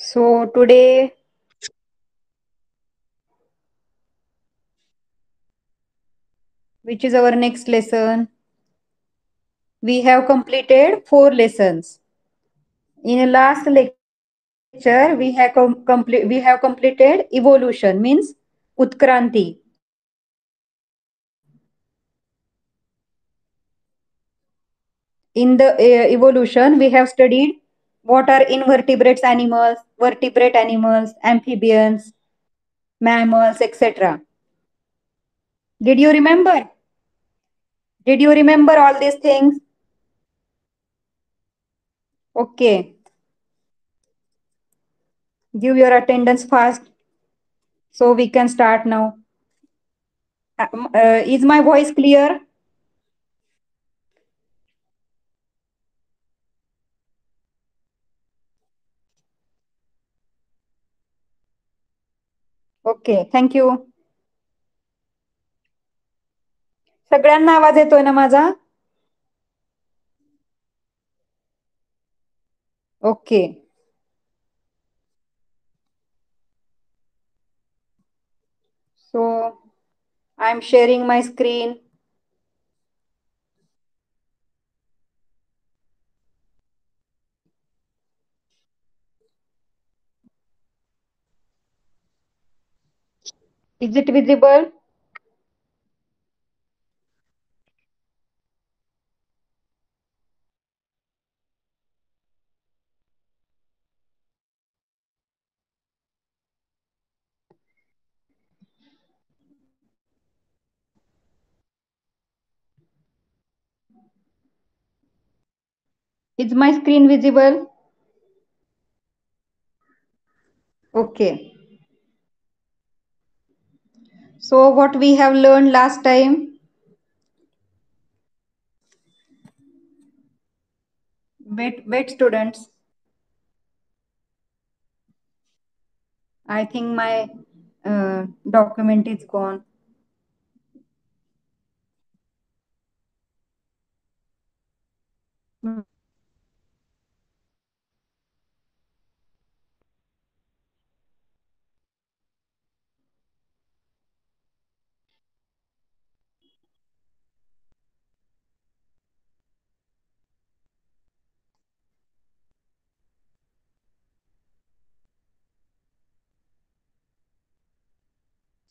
So today, which is our next lesson, we have completed 4 lessons. In the last lecture, we have completed evolution, means utkranti. In the evolution, we have studied what are invertebrates animals, vertebrate animals, amphibians, mammals, etc. Did you remember? Did you remember all these things? Okay. Give your attendance fast so we can start now. Is my voice clear? Okay, thank you. सगळ्यांना आवाज येतोय ना माझा? Okay. So I am sharing my screen. Is it visible? Is my screen visible? Okay. So what we have learned last time? Wait students. I think my document is gone.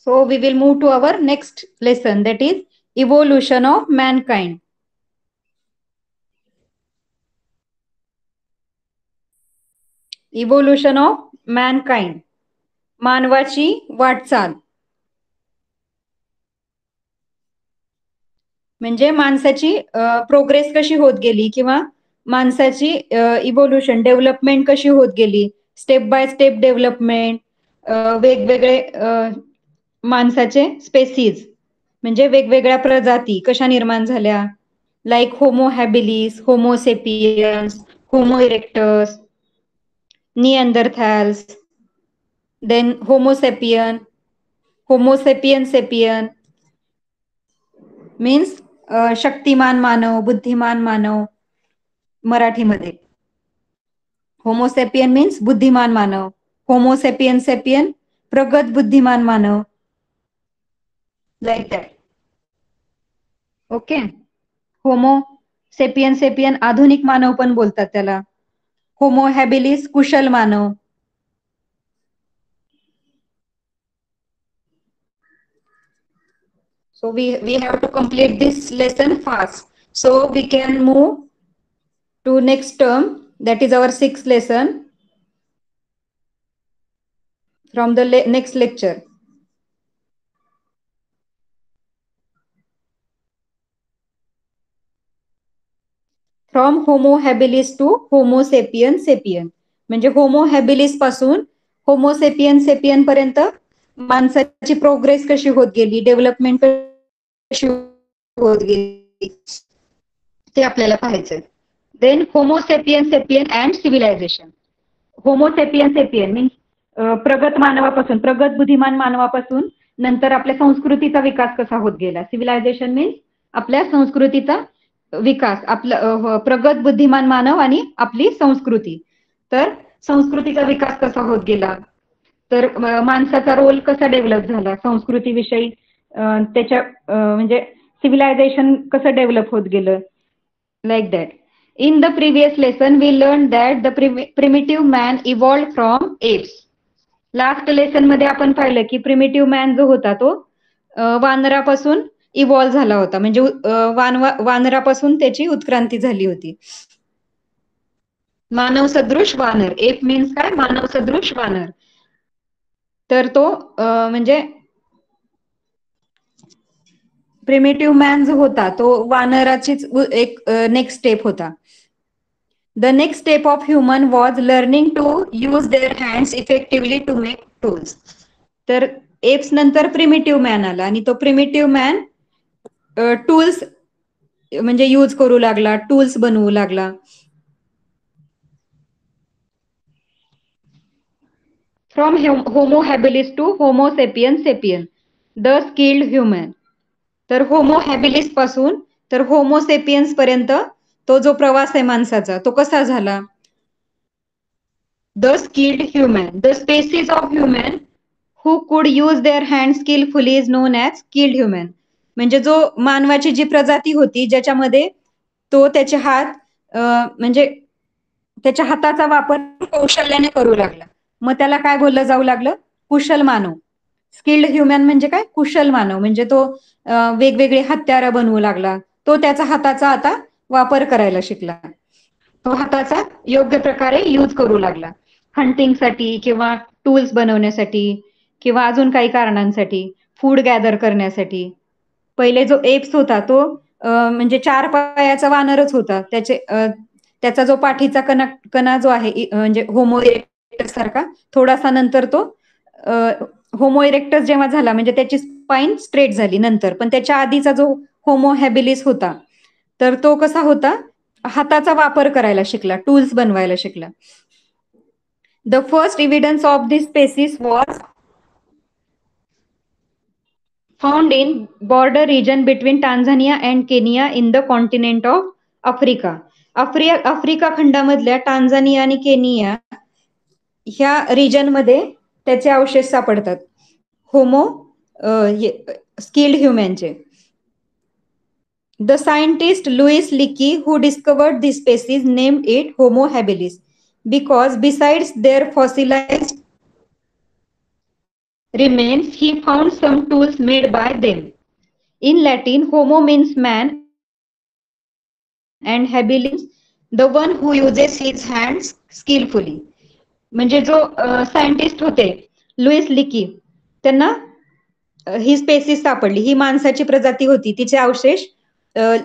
So we will move to our next lesson, that is evolution of mankind. Evolution of mankind. मानवाची वाटचाल. म्हणजे माणसाची progress कशी होत गेली किंवा माणसाची evolution development कशी होत गेली, स्टेप बाय स्टेप डेव्हलपमेंट, वेगवेगळे माणसाचे स्पेसीज म्हणजे वेगवेगळ्या प्रजाती कशा निर्माण झाल्या, like homo habilis, homo sapiens, homo erectus, Neanderthals, then homo sapiens, homo sapiens sapiens means शक्तिमान मानव, बुद्धिमान मानव मराठीमध्ये. होमोसेपियन मीन्स बुद्धिमान मानव, होमोसेपियन सेपियन प्रगत बुद्धिमान मानव, like that. Okay. Homo sapien sapiens आधुनिक मानव पण बोलतात त्याला. होमो हॅबिलिस कुशल मानव. So we have to complete this lesson fast. So we can move to next term, that is our 6th lesson from the next lecture. From homo habilis to homo sapien sapien. म्हणजे homo habilis पासून homo sapien sapien पर्यंत माणसाची progress कशी होत गेली, development कशी होत गेली ते आपल्याला पाहायचंय. Then homo sapiens sapiens and civilization. Homo sapiens sapiens means प्रगत मानवापासून, प्रगत बुद्धिमान मानवापासून नंतर आपल्या संस्कृतीचा विकास कसा होत गेला. सिव्हिलायझेशन मीन्स आपल्या संस्कृतीचा विकास, आपला प्रगत बुद्धिमान मानव आणि आपली संस्कृती. तर संस्कृतीचा विकास कसा होत गेला, तर माणसाचा रोल कसा डेव्हलप झाला संस्कृतीविषयी, त्याच्या म्हणजे सिव्हिलायझेशन कसं डेव्हलप होत गेलं, like that. In the previous lesson, we learned that the primitive man evolved from apes. Last lesson मध्ये आपण पाहिलं की प्रिमिटिव्ह मॅन जो होता तो वानरापासून इव्हॉल्व्ह झाला होता, म्हणजे वानरापासून त्याची उत्क्रांती झाली होती. मानव सदृश वानर, एप मीन्स काय, मानव सदृश वानर. तर तो म्हणजे प्रिमिटिव्ह मॅन जो होता तो वानराचीच एक नेक्स्ट स्टेप होता. The next step of human was learning to use their hands effectively to make tools. तर एप्स नंतर प्रिमिटिव्ह मॅन आला आणि तो प्रिमिटिव्ह मॅन टूल्स म्हणजे यूज करू लागला, टूल्स बनवू लागला. From homo habilis to homo sapien sapien, the skilled human. तर होमो हॅबिलिस पासून तर होमो सेपियन्स पर्यंत तो जो प्रवास आहे माणसाचा तो कसा झाला. The skilled human, the species of human who could use their hand skillfully is known as skilled human. म्हणजे जो मानवाची जी प्रजाती होती ज्याच्यामध्ये तो त्याचे हात म्हणजे त्याच्या हाताचा वापर कौशल्याने करू लागला, मग त्याला काय बोललं जाऊ लागलं, कुशल मानव. स्किल्ड ह्युमन म्हणजे काय, कुशल मानव. म्हणजे तो वेगवेगळे हत्यारं बनवू लागला, तो त्याचा हाताचा आता वापर करायला शिकला, तो हाताचा योग्य प्रकारे यूज करू लागला हंटिंगसाठी किंवा टूल्स बनवण्यासाठी किंवा अजून काही कारणांसाठी, फूड गॅदर करण्यासाठी. पहिले जो एप्स होता तो म्हणजे 4 पायाचा वानरच होता. त्याचा जो पाठीचा कणा जो आहे म्हणजे होमो इरेक्टस सारखा, थोडासा नंतर तो होमो इरेक्टस जेव्हा झाला म्हणजे त्याची स्पाइन स्ट्रेट झाली नंतर, पण त्याच्या आधीचा जो होमो हॅबिलिस होता तर तो कसा होता, हाताचा वापर करायला शिकला, टूल्स बनवायला शिकला. The first evidence of this species was found in border region between Tanzania and Kenya in the continent of Africa. Africa खंडामधल्या टांझानिया आणि केनिया ह्या रिजन मध्ये त्याचे अवशेष सापडतात होमो स्किल्ड ह्युमनचे. The scientist Louis Leakey, who discovered this species, named it Homo habilis because besides their fossilized remains, he found some tools made by them. In Latin, Homo means man and habilis the one who uses his hands skillfully. म्हणजे जो scientist होते Lewis लिकी, त्यांना ही spaces सापडली, ही माणसाची प्रजाती होती, तिचे अवशेष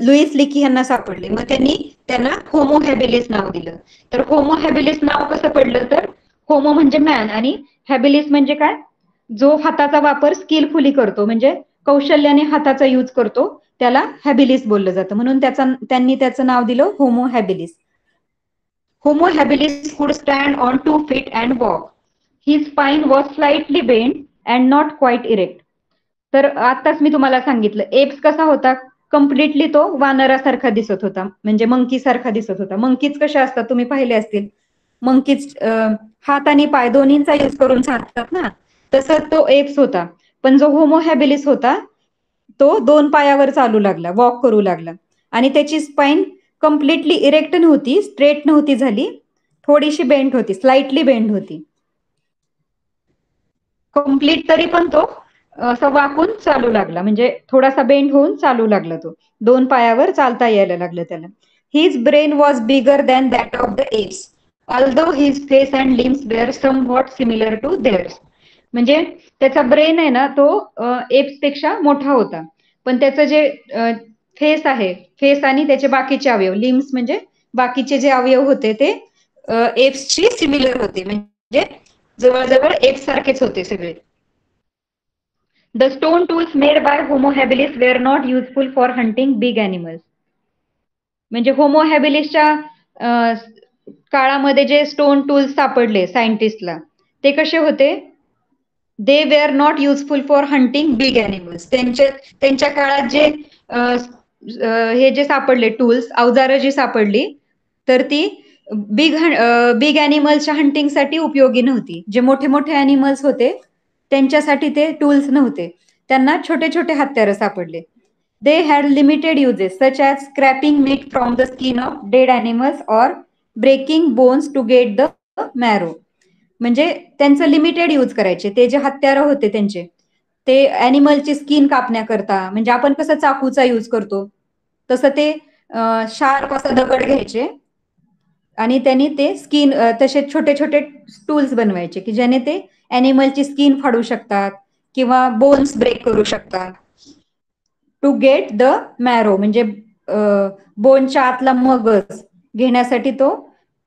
लुईस लिकी यांना सापडले, मग त्यांना होमो हॅबिलिस नाव दिलं. तर होमो हॅबिलिस नाव कसं पडलं, तर होमो म्हणजे मॅन आणि हॅबिलिस म्हणजे काय, जो हाताचा वापर स्किलफुली करतो, म्हणजे कौशल्याने हाताचा यूज करतो, त्याला हॅबिलिस बोललं जातं, म्हणून त्यांनी त्याचं नाव दिलं होमो हॅबिलिस. होमो हॅबिलिस कुड stand on 2 feet and walk. His spine was slightly bent and not quite erect. तर आताच मी तुम्हाला सांगितलं एप्स कसा होता, कम्प्लिटली तो वानरासारखा दिसत होता, म्हणजे मंकी सारखा दिसत होता. मंकीज कशा असतात तुम्ही पाहिले असतील, मंकीज हात आणि पाय दोन्हींचा यूज करून चालतात ना, तसं तो एप्स होता. पण जो होमो हॅबिलिस होता तो 2 पायावर चालू लागला, वॉक करू लागला, आणि त्याची स्पाइन कम्प्लिटली इरेक्ट नव्हती, स्ट्रेट नव्हती झाली, थोडीशी बेंड होती, स्लाइटली बेंड होती. कम्प्लीट तरी पण तो असं वाकून चालू लागला, म्हणजे थोडासा बेंड होऊन चालू लागला, तो 2 पायावर चालता यायला लागलं त्याला. His brain was bigger than that of the apes although his face and limbs were somewhat similar to theirs. म्हणजे त्याचा ब्रेन आहे ना तो एप्स पेक्षा मोठा होता, पण त्याचं जे फेस आहे, फेस आणि त्याचे बाकीचे अवयव, लिम्स म्हणजे बाकीचे जे अवयव होते ते एप्सची सिमिलर होते, म्हणजे जवळजवळ एप्स सारखेच होते सगळे. The stone tools made by Homo habilis were not useful for hunting big animals. म्हणजे होमो हॅबिलिसच्या काळामध्ये जे स्टोन टूल्स सापडले सायंटिस्टला ते कसे होते, they were not useful for hunting big animals. त्यांच्या काळात जे हे जे सापडले टूल्स, अवजारं जी सापडली तर ती बिग बिग ॲनिमल्सच्या हंटिंगसाठी उपयोगी नव्हती. जे मोठे मोठे ॲनिमल्स होते त्यांच्यासाठी ते टूल्स नव्हते. त्यांना छोटे छोटे हत्यारं सापडले. They had limited uses such as scraping meat from the skin of dead animals or breaking bones to get the marrow. म्हणजे त्यांचं लिमिटेड यूज करायचे. ते जे हत्यारं होते त्यांचे ते ॲनिमलची स्किन कापण्याकरता, म्हणजे आपण कसं चाकूचा यूज करतो तसं ते शार्प असा दगड घ्यायचे आणि त्यांनी ते स्किन तसे छोटे छोटे टूल्स बनवायचे की ज्याने ते ॲनिमलची स्किन फाडू शकतात किंवा बोन्स ब्रेक करू शकतात. टू गेट द मॅरो म्हणजे बोनच्या आतला मगज घेण्यासाठी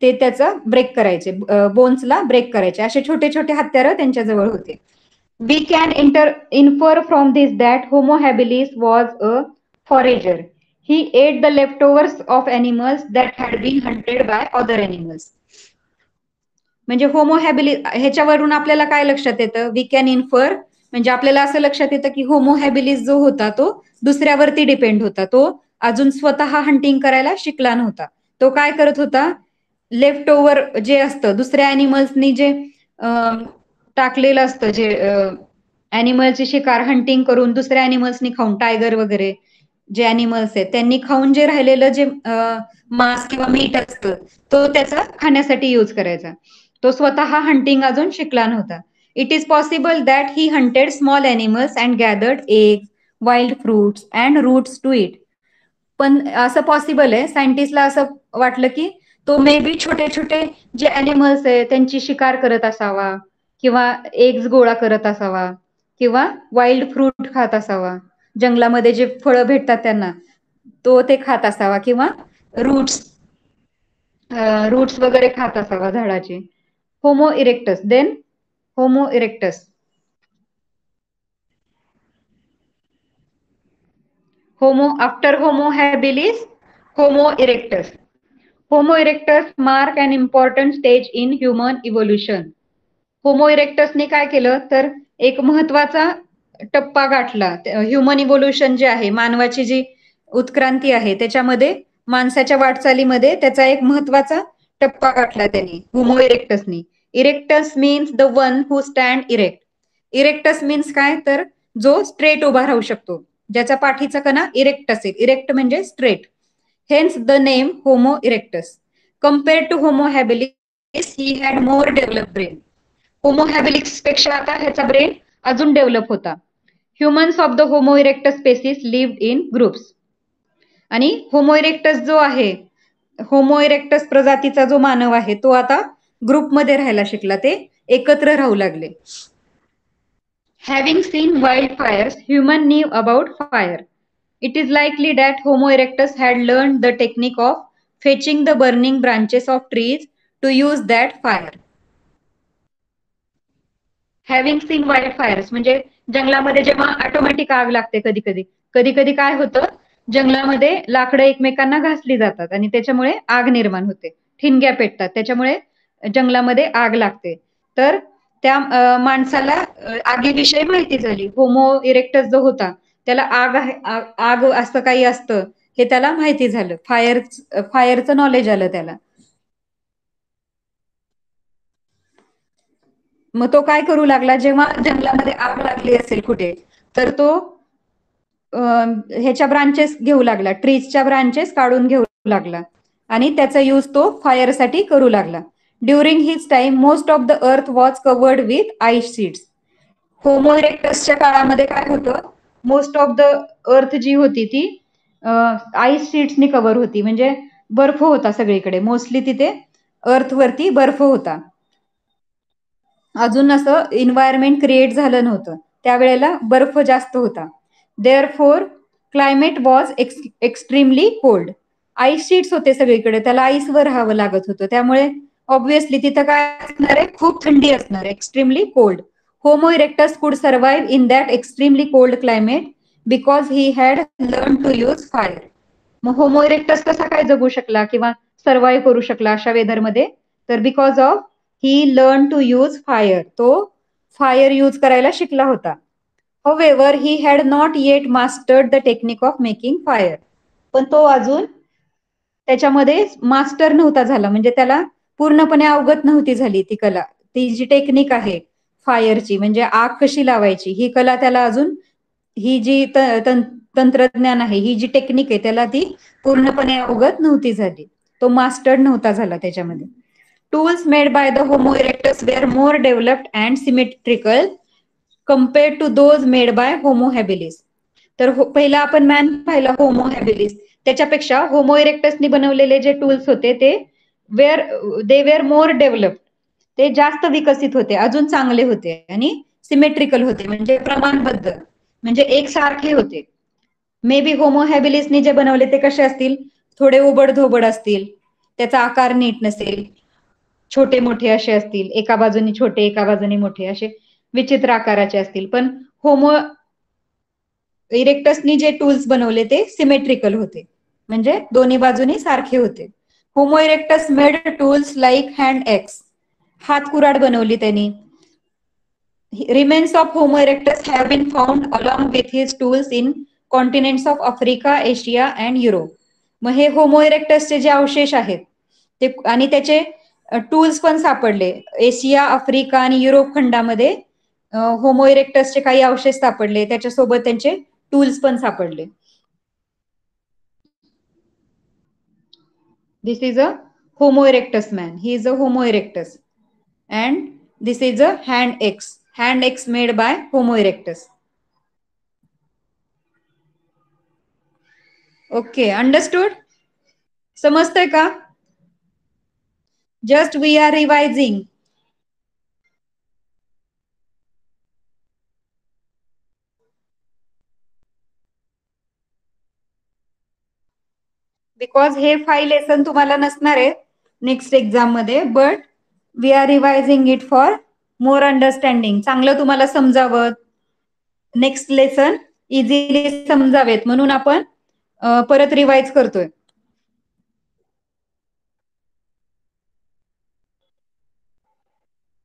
ते त्याचं ब्रेक करायचे, बोन्सला ब्रेक करायचे. असे छोटे छोटे हत्यारं त्यांच्याजवळ होते. We can infer from this that Homo habilis was a forager. He ate the leftovers of animals that had been hunted by other animals. म्हणजे होमो हॅबिलिस ह्याच्यावरून आपल्याला काय लक्षात येतं? वी कॅन इन्फर म्हणजे आपल्याला असं लक्षात येतं की होमो हॅबिलिस जो होता तो दुसऱ्यावरती डिपेंड होता. तो अजून स्वतः हंटिंग करायला शिकला नव्हता. तो काय करत होता? लेफ्ट ओव्हर जे असतं दुसऱ्या अॅनिमल्सनी जे टाकलेलं असतं, जे अॅनिमलची शिकार हंटिंग करून दुसऱ्या अॅनिमल्सनी खाऊन, टायगर वगैरे जे अॅनिमल्स आहेत त्यांनी खाऊन जे राहिलेलं जे मांस किंवा मीठ असतं तो त्याचा खाण्यासाठी यूज करायचा. तो स्वतः हंटिंग अजून शिकला नव्हता. It is possible that he hunted small animals and gathered eggs, wild fruits and roots to eat. पण असं पॉसिबल आहे, सायंटिस्टला असं वाटलं की तो मे बी छोटे छोटे जे अॅनिमल्स आहे त्यांची शिकार करत असावा किंवा एग्स गोळा करत असावा किंवा वाईल्ड फ्रूट खात असावा, जंगलामध्ये जे फळं भेटतात त्यांना तो ते खात असावा किंवा रूट्स रूट्स वगैरे खात असावा झाडाचे. Homo erectus. Then Homo erectus. Homo after Homo habilis homo erectus. Homo erectus mark an important stage in human evolution. Homo इरेक्टसने काय केलं तर एक महत्वाचा टप्पा गाठला. ह्युमन इव्होल्युशन जे आहे, मानवाची जी उत्क्रांती आहे त्याच्यामध्ये माणसाच्या वाटचालीमध्ये त्याचा एक महत्वाचा टप्पा गाठला त्यांनी, होमो इरेक्टसनी. Erectus means the one who stand erect. Erectus means काय तर जो स्ट्रेट उभा राहू शकतो, ज्याचा पाठीचा कणा इरेक्ट असेल. इरेक्ट म्हणजे straight. Hence the name homo erectus. Compare to homo habilis he had more develop brain. Homo habilis पेक्षा आता ह्याचा ब्रेन अजून डेव्हलप होता. Humans of the homo erectus species lived in groups. आणि होमो इरेक्टस जो आहे, homo erectus प्रजातीचा जो मानव आहे तो आता ग्रुपमध्ये राहायला शिकला. ते एकत्र राहू लागले. Having seen wild fires human knew about fire. It is likely that homo erectus had learn the technique of fetching the burning branches of trees to use that fire. Having seen wild fires म्हणजे जंगलामध्ये जेव्हा automatic आग लागते, कधी कधी कधी कधी काय होतं, जंगलामध्ये लाकडं एकमेकांना घासली जातात आणि त्याच्यामुळे आग निर्माण होते, ठिणग्या पेटतात, त्याच्यामुळे जंगलामध्ये आग लागते. तर त्या माणसाला आगीविषयी माहिती झाली. होमो इरेक्टस जो होता त्याला आग असं काही असतं हे त्याला माहिती झालं. फायरचं नॉलेज आलं त्याला. मग तो काय करू लागला, जेव्हा जंगलामध्ये आग लागली असेल कुठे तर तो ह्याच्या ब्रांचेस घेऊ लागला, ट्रीजच्या ब्रांचेस काढून घेऊ लागला आणि त्याचा यूज तो फायरसाठी करू लागला. During his time most of the earth was covered with ice sheets. Homo इरेक्टसच्या काळामध्ये काय होतं, मोस्ट ऑफ द अर्थ जी होती ती आईस शीट्सनी कव्हर होती, म्हणजे बर्फ होता सगळीकडे. मोस्टली तिथे अर्थवरती बर्फ होता. अजून असं इन्व्हायरमेंट क्रिएट झालं नव्हतं, त्यावेळेला बर्फ जास्त होता. Therefore climate was extremely cold. Ice sheets होते सगळीकडे, त्याला आईसवर राहावं लागत होतं, त्यामुळे ऑब्व्हियसली तिथं काय असणार आहे, खूप थंडी असणार आहे, extremely cold. Homo erectus could survive in that extremely cold climate because he had learn to use fire. मग होमो इरेक्टस कसा काय जगू शकला किंवा सर्व्हाइव्ह करू शकला अशा वेदरमध्ये, तर because of he learn to use fire. तो फायर यूज करायला शिकला होता. However, he had not yet mastered the technique of making fire. पण तो अजून त्याच्यामध्ये मास्टर नव्हता झाला, म्हणजे त्याला पूर्णपणे अवगत नव्हती झाली ती कला, ती जी टेक्निक आहे फायरची, म्हणजे आग कशी लावायची ही कला त्याला अजून, ही जी तंत्रज्ञान आहे, ही जी टेक्निक आहे, त्याला ती पूर्णपणे अवगत नव्हती झाली, तो मास्टर नव्हता झाला त्याच्यामध्ये. Tools made by the homo erectus were more developed and symmetrical compared to those made by homo habilis. तर पहिला आपण मॅन पाहिला होमो हॅबिलिस, त्याच्यापेक्षा होमो इरेक्टसनी बनवलेले जे टूल्स होते ते वेअर मोर डेव्हलप्ड, ते जास्त विकसित होते, अजून चांगले होते, आणि सिमेट्रिकल होते, म्हणजे प्रमाणबद्ध, म्हणजे एकसारखे होते. मे बी होमो हॅबिलिसनी जे बनवले ते कसे असतील, थोडे उबड धोबड असतील, त्याचा आकार नीट नसेल, छोटे मोठे असे असतील, एका बाजूनी छोटे एका बाजूनी मोठे, असे विचित्र आकाराचे असतील. पण होमो इरेक्टसनी जे टूल्स बनवले ते सिमेट्रिकल होते, म्हणजे दोन्ही बाजूनी सारखे होते. Homo erectus made tools like hand x, हात कुराड बनवली त्यांनी. Remains of Homo erectus have been found along with his tools in continents of Africa, Asia and Europe. मग हे होमो इरेक्टसचे जे अवशेष आहेत ते, आणि त्याचे टूल्स पण सापडले एशिया, आफ्रिका आणि युरोप खंडामध्ये. होमो इरेक्टसचे काही अवशेष सापडले, त्याच्यासोबत त्यांचे टूल्स पण सापडले. This is a Homo erectus man, he is a Homo erectus, and this is a hand X made by Homo erectus. Okay, understood? समजतंय का? Just we are revising. Because हे 5 लेसन तुम्हाला नसणार आहे नेक्स्ट एक्झाम मध्ये, but we are revising it for more understanding, चांगलं तुम्हाला समजावं, नेक्स्ट लेसन इझिली समजावेत म्हणून आपण परत रिवाइज करतोय.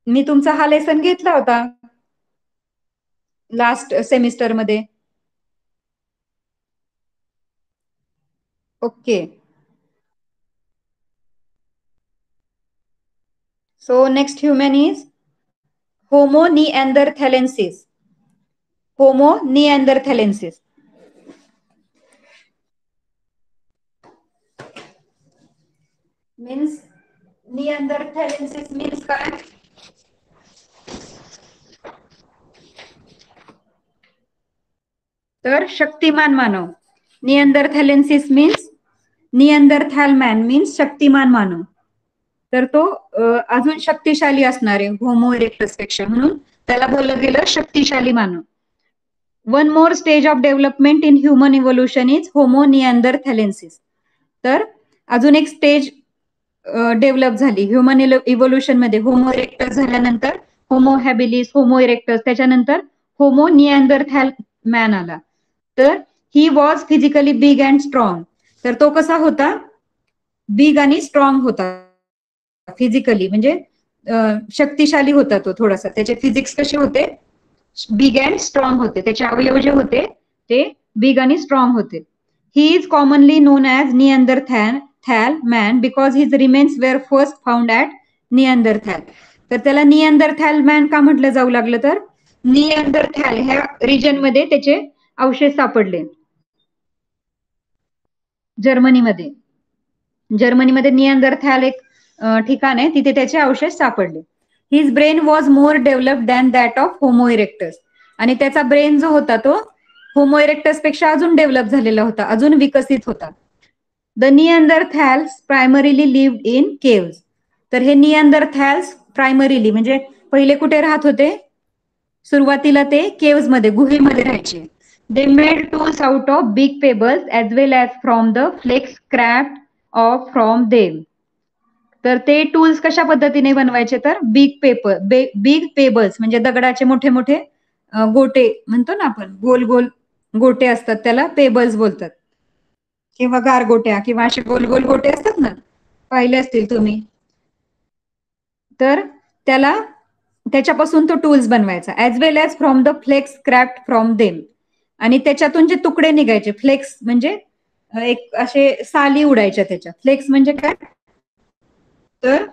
मी तुमचा हा लेसन घेतला होता लास्ट सेमिस्टर मध्ये. Okay, so next human is Homo neanderthalensis. Homo neanderthalensis. Means neanderthalensis means काय? तर शक्तिमान मानव. Neanderthalensis means, Neanderthal man means शक्तिमान मानव. तर तो अजून शक्तिशाली असणार आहे होमो इरेक्टस पेक्षा, म्हणून त्याला बोललं गेलं शक्तिशाली मानव. One more stage of development in human evolution is Homo neanderthalensis. तर अजून एक स्टेज डेव्हलप झाली ह्युमन इव्होल्युशन मध्ये. होमो इरेक्टस झाल्यानंतर होमो हॅबिलिस, होमो इरेक्टस, त्याच्यानंतर होमो निअँडरथॅल मॅन आला. तर he was physically big and strong. तर तो कसा होता? बिग आणि स्ट्रॉंग होता फिजिकली, म्हणजे शक्तिशाली होता तो थोडासा. त्याचे फिजिक्स कसे होते? बिग अँड स्ट्रॉंग होते, त्याचे अवयव जे होते ते बिग आणि स्ट्रॉंग होते. He is commonly known as Neanderthal man because his remains were first found at Neanderthal. तर त्याला निअँडरथॅल मॅन का म्हटलं जाऊ लागलं? तर निअँडरथॅल ह्या रिजन मध्ये त्याचे अवशेष सापडले. जर्मनीमध्ये निअँडरथॅल एक ठिकाण आहे, तिथे त्याचे अवशेष सापडले. His brain was more developed than that of homo erectus. आणि त्याचा ब्रेन जो होता तो होमो इरेक्टस पेक्षा अजून डेव्हलप झालेला होता, अजून विकसित होता. The Neanderthals primarily lived in caves. तर हे निअँडरथॅल्स प्रायमरीली म्हणजे पहिले कुठे राहत होते? सुरुवातीला ते केव्ज मध्ये, गुहेमध्ये राहायचे. They made tools out of big pebbles as well as from the flakes craft of from them. तर ते टूल्स कशा पद्धतीने बनवायचे? तर बिग पेबल्स म्हणजे दगडाचे मोठे मोठे गोटे म्हणतो ना आपण, गोल गोल गोटे असतात, त्याला पेबल्स बोलतात, किंवा गारगोट्या, किंवा असे गोल गोल गोटे असतात ना, पाहिले असतील तुम्ही. तर त्याला, त्याच्यापासून तो टूल्स बनवायचा. As well as from the flakes craft from them. आणि त्याच्यातून जे तुकडे निघायचे, फ्लेक्स म्हणजे एक असे साली उडायच्या त्याच्या. फ्लेक्स म्हणजे काय, तर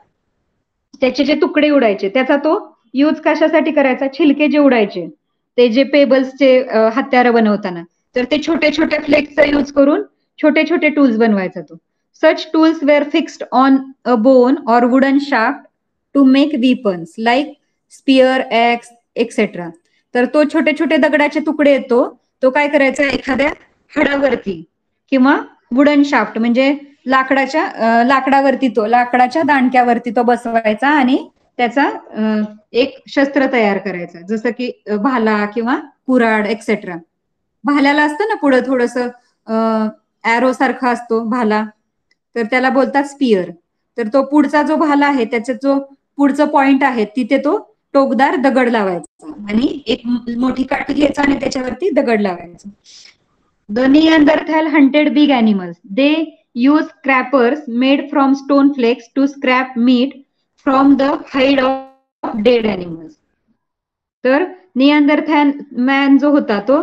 त्याचे जे तुकडे उडायचे त्याचा तो यूज कशासाठी करायचा, छिलके जे उडायचे ते जे पेबल्सचे हत्यारं बनवताना, तर ते छोटे छोटे फ्लेक्सचा यूज करून छोटे छोटे टूल्स बनवायचा तो. Such tools were fixed on a bone or wooden shaft to make weapons like spear, ex etcetera. तर तो छोटे छोटे दगडाचे तुकडे येतो, तो काय करायचा, एखाद्या हाडावरती किंवा वुडन शाफ्ट म्हणजे लाकडावरती, तो लाकडाच्या दांडक्यावरती तो बसवायचा आणि त्याचा एक शस्त्र तयार करायचा, जसं की भाला किंवा कुऱ्हाड एक्सेट्रा. भाल्याला असतं ना पुढं थोडस ॲरो सारखा असतो भाला, तर त्याला बोलतात स्पियर. तर तो पुढचा जो भाला आहे त्याचा जो पुढचं पॉइंट आहे तिथे तो टोकदार दगड लावायचा आणि एक मोठी काठी घ्यायचा आणि त्याच्यावरती दगड लावायचा. The Neanderthal hunted big animals. They used scrapers made from stone flakes to scrap meat from the hide of dead animals. तर निअँडरथॅल मॅन जो होता तो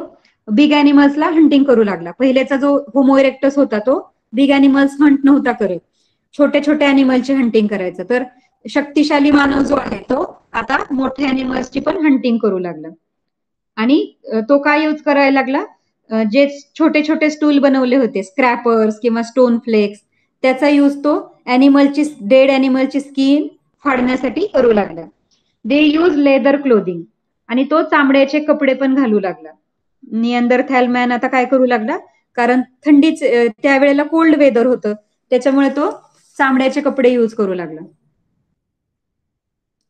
बिग अॅनिमल्सला हंटिंग करू लागला. पहिल्याचा जो होमो इरेक्टस होता तो बिग अॅनिमल्स हंट नव्हता करत, छोटे छोटे अॅनिमलची हंटिंग करायचं. तर शक्तिशाली मानव जो आहे तो आता मोठ्या अॅनिमल्सची पण हंटिंग करू लागला. आणि तो काय यूज करायला लागला, जे छोटे छोटे स्टूल बनवले होते स्क्रॅपर्स किंवा स्टोन फ्लेक्स, त्याचा यूज तो डेड अॅनिमलची स्किन फाडण्यासाठी करू लागला. दे यूज लेदर क्लोदिंग, आणि तो चामड्याचे कपडे पण घालू लागला. निअँडरथॅल मॅन आता काय करू लागला, कारण थंडीच त्यावेळेला कोल्ड वेदर होतं, त्याच्यामुळे तो चामड्याचे कपडे यूज करू लागला.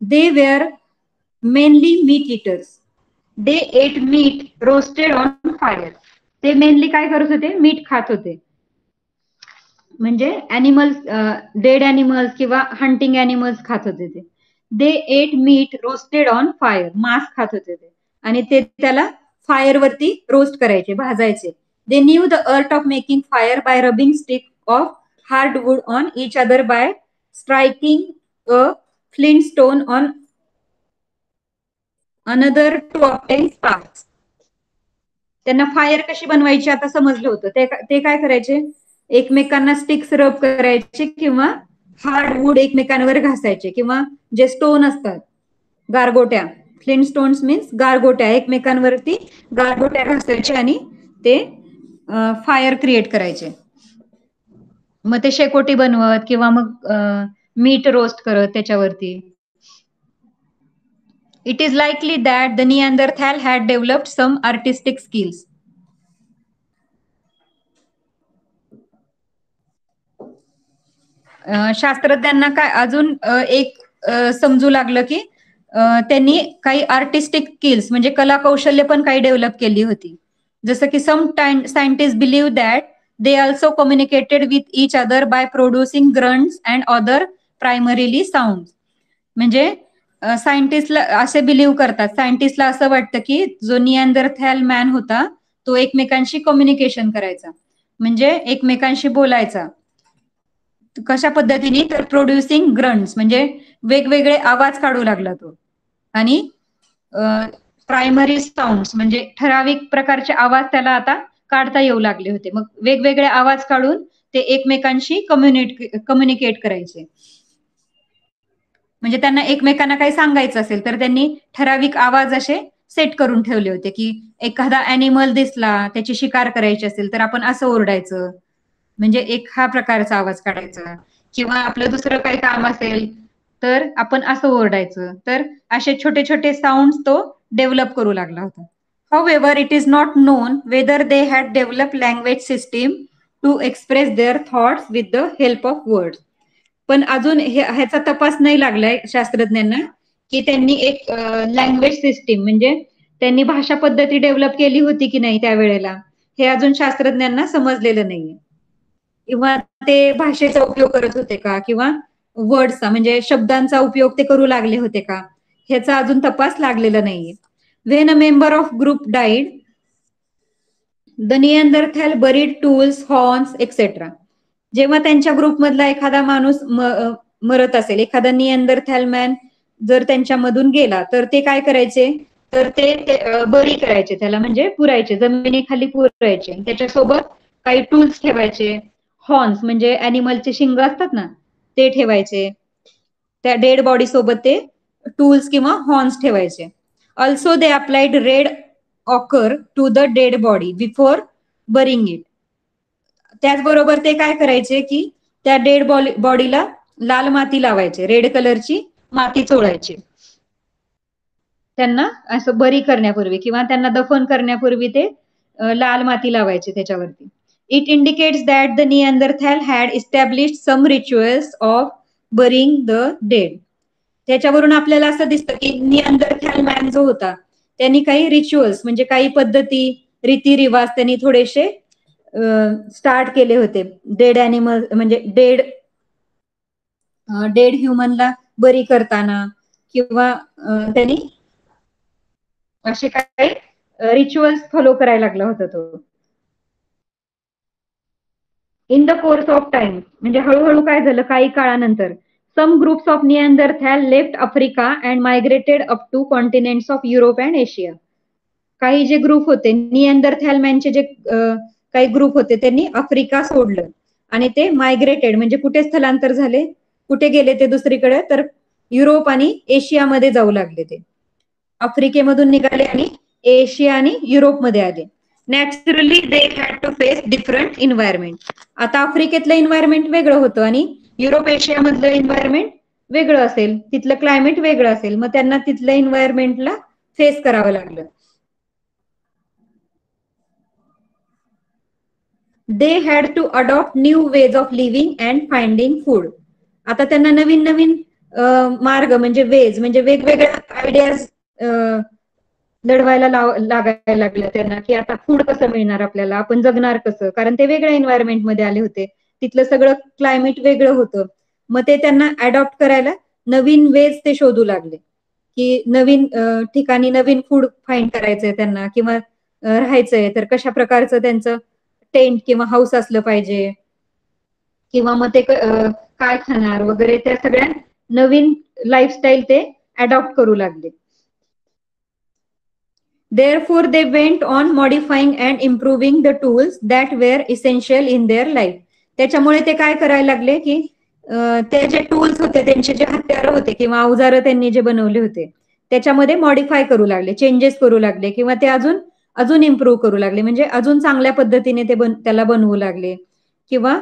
They were mainly meat eaters. They ate meat roasted on fire. ते मेनली काय करत होते, मीठ खात होते. म्हणजे अॅनिमल्स, डेड अॅनिमल्स किंवा हंटिंग अॅनिमल्स खात होते ते. They ate meat roasted on fire, मांस खात होते ते आणि ते त्याला फायर वरती रोस्ट करायचे, भाजायचे. They knew the art of making fire by rubbing stick of hard wood on each other by striking a flint stone on another to obtain sparks. त्यांना फायर कशी बनवायची आता समजलं होतं. ते काय करायचे, एकमेकांना स्टिक्स रब करायचे किंवा हार्ड वूड एकमेकांवर घासायचे, किंवा जे स्टोन असतात गारगोट्या, फ्लिंट स्टोन्स मीन्स गारगोट्या, एकमेकांवरती गारगोट्या घासायचे आणि ते फायर क्रिएट करायचे. मग ते शेकोटी बनवत किंवा मग मीट रोस्ट करत त्याच्यावरती. It is likely that the Neanderthal had developed some artistic skills. शास्त्रज्ञांना काय अजून एक समजू लागलं की त्यांनी काही आर्टिस्टिक स्किल्स म्हणजे कला कौशल्य पण काही डेव्हलप केली होती. जसं की some scientist believe that they also communicated with each other by producing grunts and other primarily sound. म्हणजे सायंटिस्टला असे बिलीव्ह करतात, सायंटिस्टला असं वाटतं की जो निअँडरथॅल मॅन होता तो एकमेकांशी कम्युनिकेशन करायचा, म्हणजे एकमेकांशी बोलायचा. कशा पद्धतीने, तर प्रोड्युसिंग ग्रंट्स म्हणजे वेगवेगळे आवाज काढू लागला तो, आणि प्रायमरी साऊंड म्हणजे ठराविक प्रकारचे आवाज त्याला आता काढता येऊ लागले होते. मग वेगवेगळे आवाज काढून ते एकमेकांशी कम्युनिकेट करायचे. म्हणजे त्यांना एकमेकांना काही सांगायचं असेल तर त्यांनी ठराविक आवाज असे सेट करून ठेवले होते, की एखादा अॅनिमल दिसला, त्याची शिकार करायची असेल तर आपण असं ओरडायचं, म्हणजे एक हा प्रकारचा आवाज काढायचा. किंवा आपलं दुसरं काही काम असेल तर आपण असं ओरडायचं. तर असे छोटे छोटे साऊंड तो डेव्हलप करू लागला होता. However, it is not known whether they had developed language system to express their thoughts with the help of words. पण अजून ह्याचा तपास नाही लागलाय शास्त्रज्ञांना की त्यांनी एक लँग्वेज सिस्टीम म्हणजे त्यांनी भाषा पद्धती डेव्हलप केली होती की नाही त्यावेळेला, हे अजून शास्त्रज्ञांना समजलेलं नाहीये. किंवा ते भाषेचा उपयोग करत होते का, किंवा वर्ड्सचा म्हणजे शब्दांचा उपयोग ते करू लागले होते का, ह्याचा अजून तपास लागलेला नाहीये. When a member of group died the Neanderthal buried tools, horns etcetera. जेव्हा त्यांच्या ग्रुपमधला एखादा माणूस मरत असेल, एखादा निअँडरथॅल मॅन जर त्यांच्यामधून गेला, तर ते काय करायचे, तर ते बरी करायचे त्याला, म्हणजे पुरायचे, जमिनीखाली पुरायचे. त्याच्यासोबत काही टूल्स ठेवायचे, हॉर्न्स म्हणजे ॲनिमलचे शिंग असतात ना ते ठेवायचे. त्या डेड बॉडी सोबत ते टूल्स किंवा हॉर्न्स ठेवायचे. Also they applied red ochre to the dead body before burying it. त्याचबरोबर ते काय करायचे की त्या डेड बॉडीला लाल माती लावायचे, रेड कलरची माती चोळायची त्यांना असं बरी करण्यापूर्वी किंवा त्यांना दफन करण्यापूर्वी ते लाल माती लावायचे त्याच्यावरती. It indicates that the Neanderthal had established some rituals of burying the dead. त्याच्यावरून आपल्याला असं दिसतं की निअँडरथॅल मॅन जो होता त्यांनी काही रिच्युअल्स म्हणजे काही पद्धती, रीतिरिवाज त्यांनी थोडेसे स्टार्ट केले होते डेड ॲनिमल म्हणजे डेड ह्युमनला बरी करताना किंवा त्यांनी असे काही रिच्युअल्स फॉलो करायला लागला होता तो. In the course of time म्हणजे हळूहळू काय झालं, काही काळानंतर some groups of Neanderthal left Africa and migrated up to continents of Europe and Asia. काही जे ग्रुप होते निअँडरथॅल मॅनचे जे काही ग्रुप होते त्यांनी आफ्रिका सोडलं आणि ते मायग्रेटेड म्हणजे कुठे स्थलांतर झाले, कुठे गेले ते दुसरीकडे, तर युरोप आणि एशियामध्ये जाऊ लागले. ते आफ्रिकेमधून निघाले आणि एशिया आणि युरोपमध्ये आले. Naturally they had to face different environment. आता आफ्रिकेतलं इन्व्हायरमेंट वेगळं होतं आणि युरोप एशिया मधलं इन्व्हायरमेंट वेगळं असेल, तिथलं क्लायमेट वेगळं असेल, मग त्यांना तिथल्या इन्व्हायरमेंटला फेस करावं लागलं. They had to adopt new ways of living and finding food. आता त्यांना नवीन नवीन मार्ग म्हणजे वेज म्हणजे वेगवेगळ्या आयडियाज लढवायला लागायला लागल्या त्यांना की आता फूड कसं मिळणार आपल्याला, आपण जगणार कसं, कारण ते वेगळ्या एन्व्हायरमेंटमध्ये आले होते, तिथलं सगळं क्लायमेट वेगळं होतं. मग ते त्यांना अडॉप्ट करायला नवीन वेज ते शोधू लागले की नवीन ठिकाणी नवीन फूड फाइंड करायचंय त्यांना किंवा राहायचंय तर कशा प्रकारचं त्यांचं टेंट किंवा हाऊस असलं पाहिजे किंवा मग ते काय खाणार वगैरे, त्या सगळ्या नवीन लाईफस्टाईल ते अडॉप्ट करू लागले. Therefore, they went on modifying and improving the tools that were essential in their life. त्याच्यामुळे ते काय करायला लागले की ते जे टूल्स होते, त्यांचे जे हत्यारं होते किंवा अवजारं त्यांनी जे बनवले होते त्याच्यामध्ये मॉडिफाय करू लागले, चेंजेस करू लागले किंवा ते अजून अजून इम्प्रूव्ह करू लागले, म्हणजे अजून चांगल्या पद्धतीने ते त्याला बनवू लागले किंवा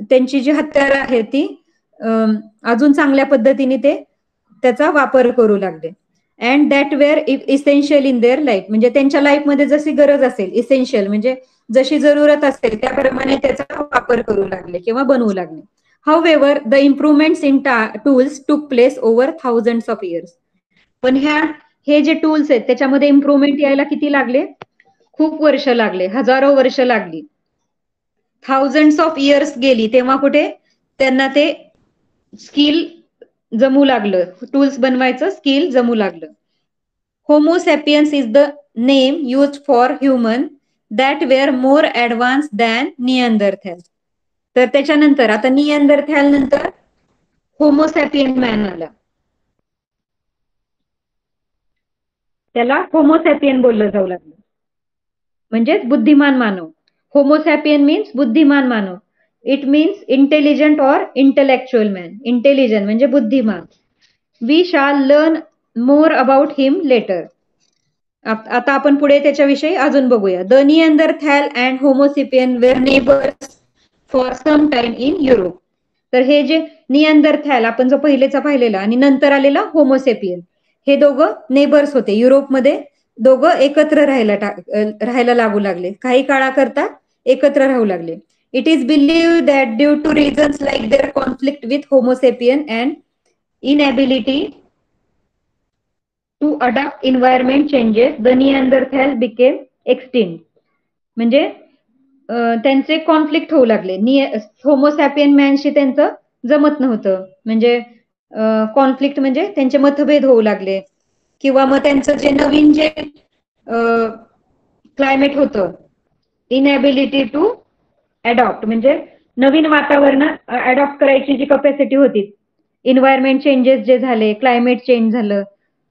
त्यांची जी हत्यारं आहेत ती अजून चांगल्या पद्धतीने ते त्याचा वापर करू लागले. And that were essential in their life म्हणजे त्यांच्या लाईफमध्ये जशी गरज असेल, इसेन्शियल म्हणजे जशी जरूरत असेल त्याप्रमाणे त्याचा वापर करू लागले किंवा बनवू लागले. However the improvements in tools took place over thousands of years. पण हे जे टूल्स आहेत त्याच्यामध्ये इम्प्रुव्हमेंट यायला किती लागले, खूप वर्ष लागले, हजारो वर्ष लागली, थाउजंड्स ऑफ इयर्स गेली, तेव्हा कुठे त्यांना ते स्किल जमू लागलं, टूल्स बनवायचं स्किल जमू लागलं. Homo sapiens is the name use for human that were more advance than Neanderthal. तर त्याच्यानंतर आता निअँडरथॅल नंतर होमोसॅपियन मॅन आला, त्याला होमोसॅपियन बोललं जाऊ लागलं, म्हणजेच बुद्धिमान मानव. होमोसॅपियन मीन्स बुद्धिमान मानव. It means intelligent or intellectual man. Intelligent म्हणजे बुद्धिमान. We shall learn more about him later. आता आपण पुढे त्याच्याविषयी अजून बघूया. The Neanderthal and Homo sapien were neighbours for some time in Europe. तर हे जे निअँडरथॅल आपण जो पहिलेचा पाहिलेला आणि नंतर आलेला होमोसेपियन, हे दोघं नेबर्स होते. युरोपमध्ये दोघं एकत्र राहायला लागू लागले, काही काळाकरता एकत्र राहू लागले. It is believed that due to reasons like their conflict with Homo sapien and inability to adopt environment changes the Neanderthal became extinct. म्हणजे त्यांचे कॉन्फ्लिक्ट होऊ लागले, होमोसॅपियन मॅनशी त्यांचं जमत नव्हतं, म्हणजे कॉन्फ्लिक्ट म्हणजे त्यांचे मतभेद होऊ लागले किंवा मग त्यांचं जे नवीन जे क्लायमेट होतं, इनएबिलिटी टू अडॉप्ट म्हणजे नवीन वातावरण अडॉप्ट करायची जी कपॅसिटी होती, इन्व्हायरमेंट चेंजेस जे झाले, क्लायमेट चेंज झालं,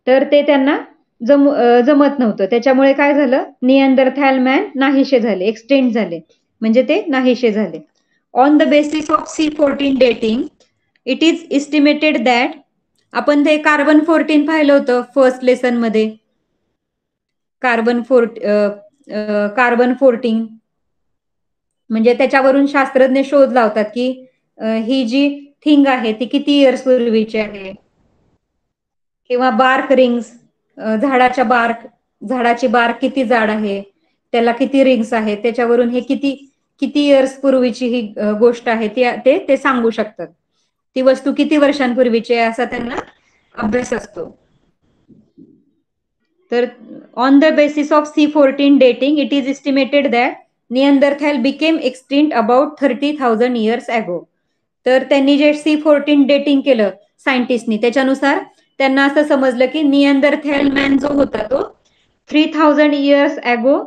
तर ते त्यांना जमत नव्हतं. त्याच्यामुळे काय झालं, निअँडरथॅल मॅन नाहीसे झाले, एक्सटेंड झाले. म्हणजे ते नाहीसे झाले. On the basis of C14 dating it is estimated that, आपण ते कार्बन 14 पाहिलं होतं फर्स्ट लेसन मध्ये, कार्बन 14 म्हणजे त्याच्यावरून शास्त्रज्ञ शोध लावतात की ही जी थिंग आहे ती किती इयर्स पूर्वीची आहे. किंवा बार्क रिंग्स, झाडाची बार्क किती जाड आहे, त्याला किती रिंग्स आहेत, त्याच्यावरून हे किती किती इयर्स पूर्वीची ही गोष्ट आहे ते सांगू शकतात. ती वस्तू किती वर्षांपूर्वीची आहे असा त्यांना अभ्यास असतो. तर on the basis of C14 dating it is estimated that Neanderthal became extinct about 30,000 years ago. तर त्यांनी जे C14 डेटिंग केलं सायंटिस्टनी, त्याच्यानुसार त्यांना असं समजलं की निअंदरथॅल मॅन जो होता तो 3000 इयर्स अगो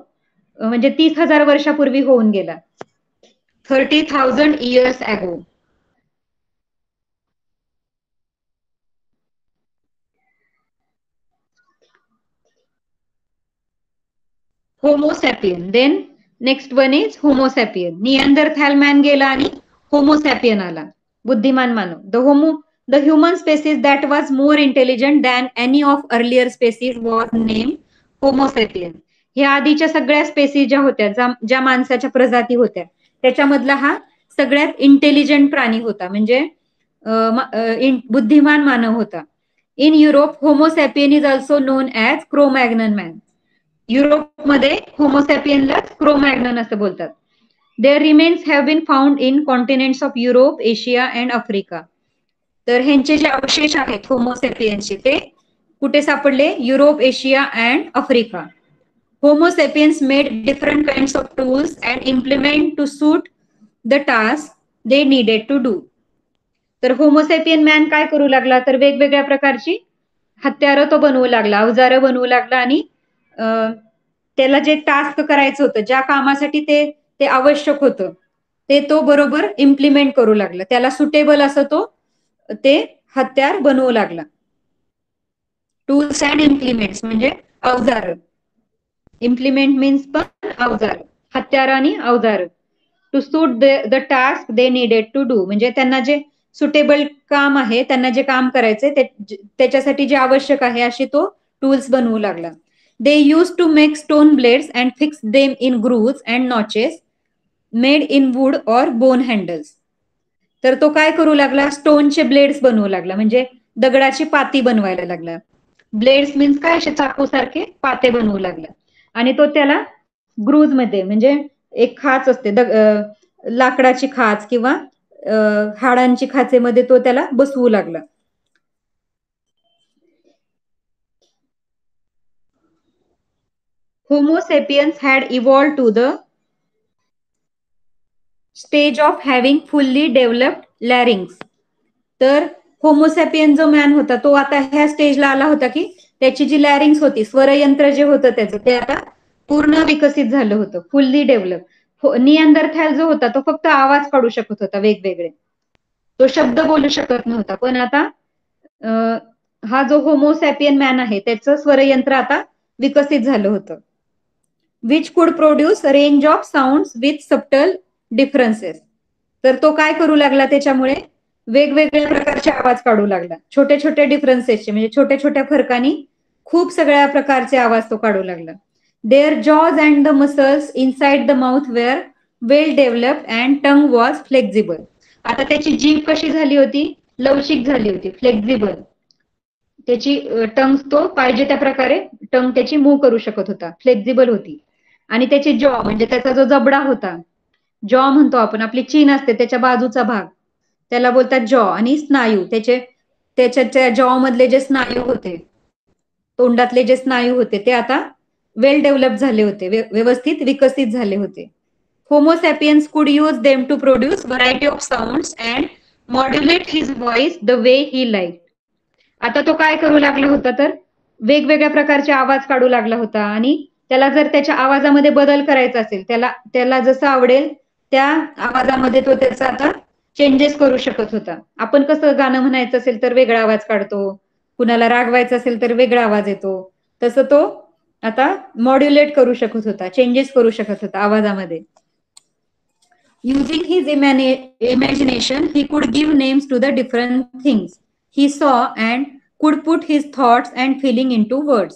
म्हणजे 30,000 वर्षापूर्वी होऊन गेला. 30,000 years ago. Homo sapien. Then next one is Homo sapien. Neanderthal man गेला आणि होमोसॅपियन आला, बुद्धिमान मानव. The human species that was more intelligent than any of earlier species was name Homo sapien. ह्या आधीच्या सगळ्या स्पेसिस ज्या होत्या, ज्या माणसाच्या प्रजाती होत्या, त्याच्यामधला हा सगळ्यात इंटेलिजंट प्राणी होता, म्हणजे बुद्धिमान मानव होता. In Europe Homo sapien is also known as Cro-Magnon man. युरोपमध्ये होमोसॅपियनला क्रोमॅग्नन असं बोलतात. Their remains have been found in continents of Europe, Asia and Africa. तर ह्यांचे जे अवशेष आहेत होमोसॅपियनचे ते कुठे सापडले? Europe, Asia and Africa. Homo sapiens made different kinds of tools and implement to suit the task they needed to do. तर होमोसॅपियन मॅन काय करू लागला? तर वेगवेगळ्या प्रकारची हत्यारं तो बनवू लागला, अवजारं बनवू लागला, आणि त्याला जे टास्क करायचं होतं, ज्या कामासाठी ते आवश्यक होतं, ते तो बरोबर इम्प्लिमेंट करू लागला. त्याला सुटेबल असं ते हत्यार बनवू लागला. टूल्स अँड इम्प्लिमेंट्स म्हणजे अवजार. इम्प्लिमेंट मीन्स पण अवजार, हत्यार आणि अवजार. To suit the task they needed to do म्हणजे त्यांना जे सुटेबल काम आहे, त्यांना जे काम करायचंय त्याच्यासाठी जे आवश्यक आहे अशी तो टूल्स बनवू लागला. They use to make stone blades and fix them in grooves and notches made in wood or bone handles. तर तो काय करू लागला? स्टोनचे ब्लेड्स बनवू लागला, म्हणजे दगडाची पाती बनवायला लागला. ब्लेड्स मीन्स काय? असे चाकू सारखे पाते बनवू लागला. आणि तो त्याला ग्रूज मध्ये, म्हणजे एक खाच असते लाकडाची खाच किंवा हाडांची खाचेमध्ये तो त्याला बसवू लागला. Homo sapiens had evolved to the stage of having fully developed larynx. तर होमोसॅपियन जो मॅन होता तो आता ह्या स्टेजला आला होता की त्याची जी लॅरिंग्स होती, स्वरयंत्र जे होतं त्याचं, ते आता पूर्ण विकसित झालं होतं, फुल्ली डेव्हलप. निअंदरथॅल जो होता तो फक्त आवाज काढू शकत होता वेगवेगळे, तो शब्द बोलू शकत नव्हता. पण आता हा जो होमोसॅपियन मॅन आहे त्याचं स्वरयंत्र आता विकसित झालं होतं. Which could produce range of sound with subtle differences. तर तो काय करू लागला? त्याच्यामुळे वेगवेगळ्या प्रकारचे आवाज काढू लागला, छोट्या छोट्या डिफरन्सेसचे, म्हणजे छोट्या छोट्या फरकानी खूप सगळ्या प्रकारचे आवाज तो काढू लागला. Their jaws and the muscles inside the mouth were well developed and tongue was flexible. आता त्याची जीभ कशी झाली होती? लवचिक झाली होती, फ्लेक्झिबल. त्याची टंग तो पाहिजे त्या प्रकारे टंग त्याची मूव्ह करू शकत होता, फ्लेक्झिबल होती. आणि त्याची जॉ म्हणजे त्याचा जो जबडा होता, जॉ म्हणतो आपण, आपली चीन असते त्याच्या बाजूचा भाग, त्याला बोलतात जॉ. आणि स्नायू, त्याच्या जॉ मधले जे स्नायू होते, तोंडातले जे स्नायू होते, ते आता वेल डेव्हलप झाले होते, व्यवस्थित विकसित झाले होते. Homo sapiens could use them to produce variety of sounds and modulate his voice the way he like. आता तो काय करू लागला होता? तर वेगवेगळ्या प्रकारचे आवाज काढू लागला होता, आणि त्याला जर त्याच्या आवाजामध्ये बदल करायचा असेल, त्याला जसं आवडेल त्या आवाजामध्ये तो त्याचा आता चेंजेस करू शकत होता. आपण कसं गाणं म्हणायचं असेल तर वेगळा आवाज काढतो, कुणाला रागवायचं असेल तर वेगळा आवाज येतो, तसं तो आता मॉड्युलेट करू शकत होता, चेंजेस करू शकत होता आवाजामध्ये. Using his imagination, he could give names to the different things he saw and could put his thoughts and feeling into words.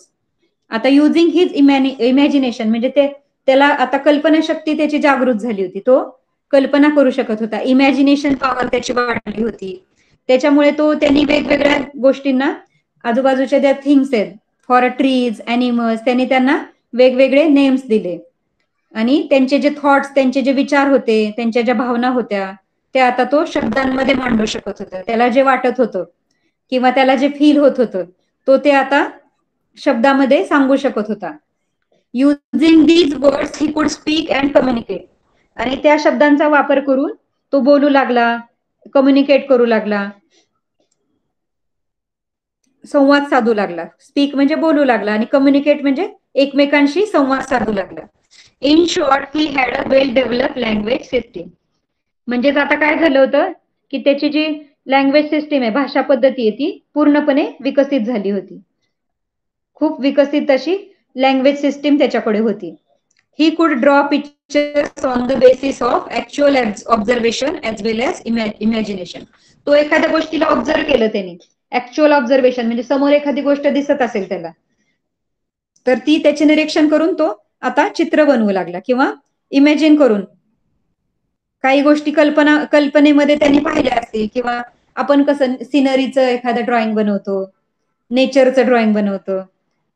आता युझिंग हिज इमॅजिनेशन म्हणजे त्याला आता कल्पनाशक्ती त्याची जागृत झाली होती. तो कल्पना करू शकत होता. इमॅजिनेशन पॉवर त्याची वाढली होती. त्याच्यामुळे त्यांनी वेगवेगळ्या गोष्टींना आजूबाजूच्या ज्या थिंग्स आहेत फॉर ट्रीज, ॲनिमल्स, त्यांनी त्यांना वेगवेगळे नेम्स दिले आणि त्यांचे जे थॉट्स, त्यांचे जे विचार होते, त्यांच्या ज्या भावना होत्या त्या आता तो शब्दांमध्ये मांडू शकत होता. त्याला जे वाटत होतं किंवा त्याला जे फील होत होतं ते आता शब्दामध्ये सांगू शकत होता. Using these words he could speak and communicate. आणि त्या शब्दांचा वापर करून तो बोलू लागला, कम्युनिकेट करू लागला, संवाद साधू लागला. स्पीक म्हणजे बोलू लागला आणि कम्युनिकेट म्हणजे एकमेकांशी संवाद साधू लागला. In short he had a well develop language system. म्हणजेच आता काय झालं होतं की त्याची जी लँग्वेज सिस्टीम आहे, भाषा पद्धती आहे, ती पूर्णपणे विकसित झाली होती. खूप विकसित अशी लँग्वेज सिस्टीम त्याच्याकडे होती. He could draw pictures on the basis of actual observation as well as imagination. तो एखाद्या गोष्टीला ऑब्झर्व केलं त्यांनी, ऍक्च्युअल ऑब्झर्वेशन म्हणजे समोर एखादी गोष्ट दिसत असेल त्याला, तर ती त्याचे निरीक्षण करून तो आता चित्र बनवू लागला किंवा इमॅजिन करून काही गोष्टी कल्पनेमध्ये त्यांनी पाहिल्या असतील किंवा आपण कसं सिनरीचं एखादं ड्रॉइंग बनवतो, नेचरचं ड्रॉइंग बनवतो,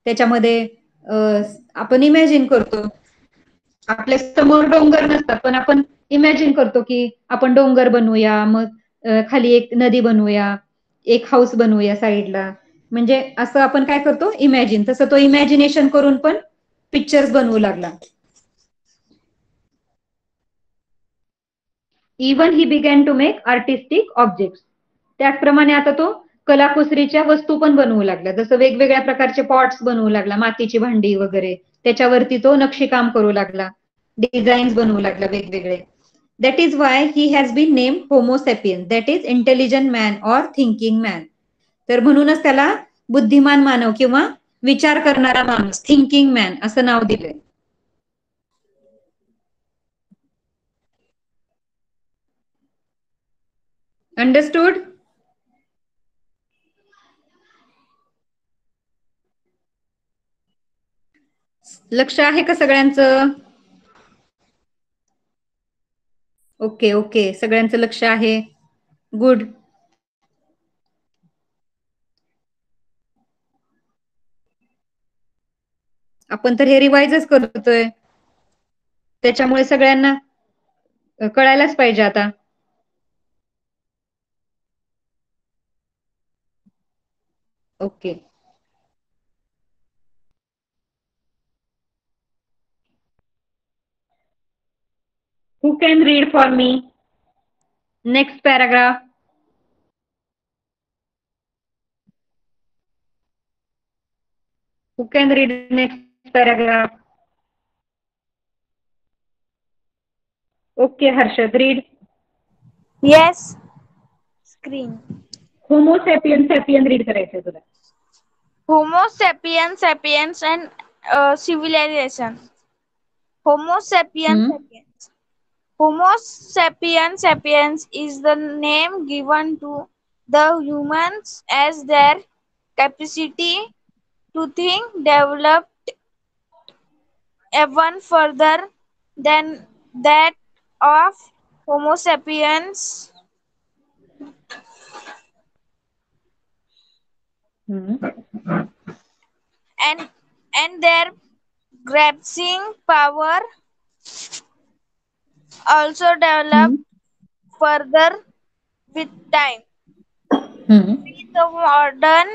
त्याच्यामध्ये आपण इमॅजिन करतो. आपल्या समोर डोंगर नसतात पण आपण इमॅजिन करतो की आपण डोंगर बनवूया, मग खाली एक नदी बनवूया, एक हाऊस बनवूया साईडला. म्हणजे असं आपण काय करतो, इमॅजिन. तसं तो इमॅजिनेशन करून पण पिक्चर्स बनवू लागला. Even he began to make artistic objects. त्याचप्रमाणे आता तो कलाकुसरीच्या वस्तू पण बनवू लागला. जसं वेगवेगळ्या प्रकारचे पॉट्स बनवू लागला, मातीची भांडी वगैरे, त्याच्यावरती तो नक्षीकाम करू लागला, डिझाईन्स बनवू लागला वेगवेगळे. That is why he has been name homo sapien, that is intelligent man or thinking man. तर म्हणूनच त्याला बुद्धिमान मानव किंवा विचार करणारा माणूस, थिंकिंग मॅन असं नाव दिलंय. अंडरस्टूड? लक्ष आहे का सगळ्यांचं? ओके ओके, सगळ्यांचं लक्ष आहे. गुड. आपण तर हे रिवाइजच करतोय, त्याच्यामुळे सगळ्यांना कळायलाच पाहिजे आता. Okay. Who can read for me? Next paragraph. Who can read next paragraph? Okay, Harshad, read. Yes. Screen. Homo sapiens sapiens read करायचंय तुला. Homo sapiens sapiens and civilization. Homo sapiens sapiens. Homo sapiens sapiens is the name given to the humans as their capacity to think developed even further than that of Homo sapiens. And their grasping power also developed further with time. We, the modern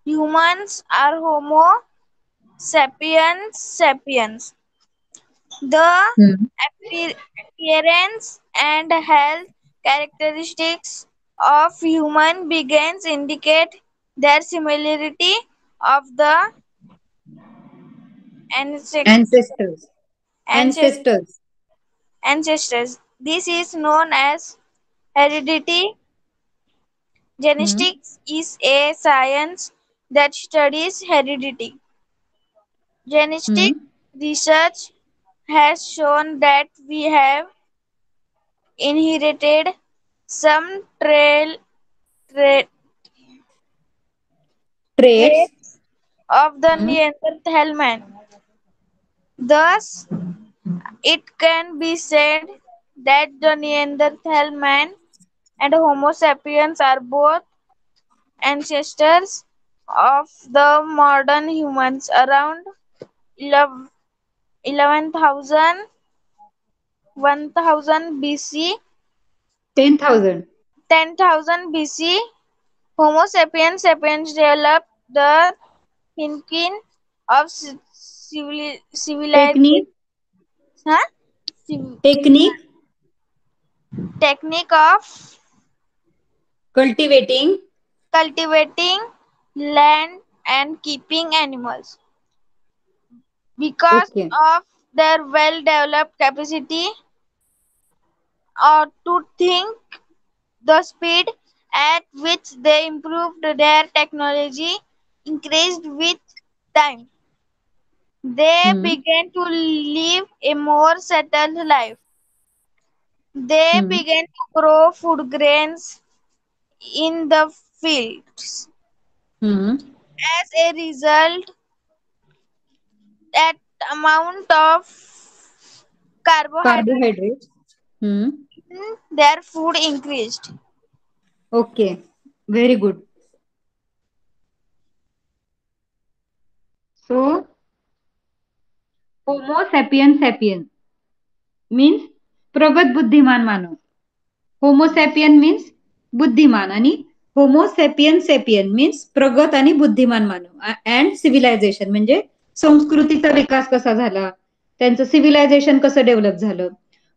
humans, are Homo sapiens sapiens. The appearance and health characteristics of human beings indicate their similarity of the Ancestors. Ancestors. ancestors. This is known as heredity. Genetics is a science that studies heredity. Genetic research has shown that we have inherited some Traits. traits of the Hmm. Neanderthal man. Thus, it can be said that the Neanderthal man and Homo sapiens are both ancestors of the modern humans around 11,000 1,000 BC, 10,000. 10,000 BC. Homo sapiens sapiens developed the thinking of civilization, Technique. huh? Civ- Technique. technique of Cultivating. cultivating land and keeping animals. Because Okay. of their well developed capacity or to think, the speed at which they improved their technology increased with time. They Hmm. began to live a more settled life. They Hmm. began to grow food grains in the fields. Hmm. As a result, that amount of carbohydrate Carbohydrates. Hmm. in their food increased. Okay. Very good. So, Homo sapiens sapiens means प्रगत बुद्धिमान मानव. Homo sapien means बुद्धिमान आणि homo sapien sapien means प्रगत आणि बुद्धिमान मानव and civilisation म्हणजे संस्कृतीचा विकास कसा झाला, त्यांचं सिव्हिलायझेशन कसं डेव्हलप झालं.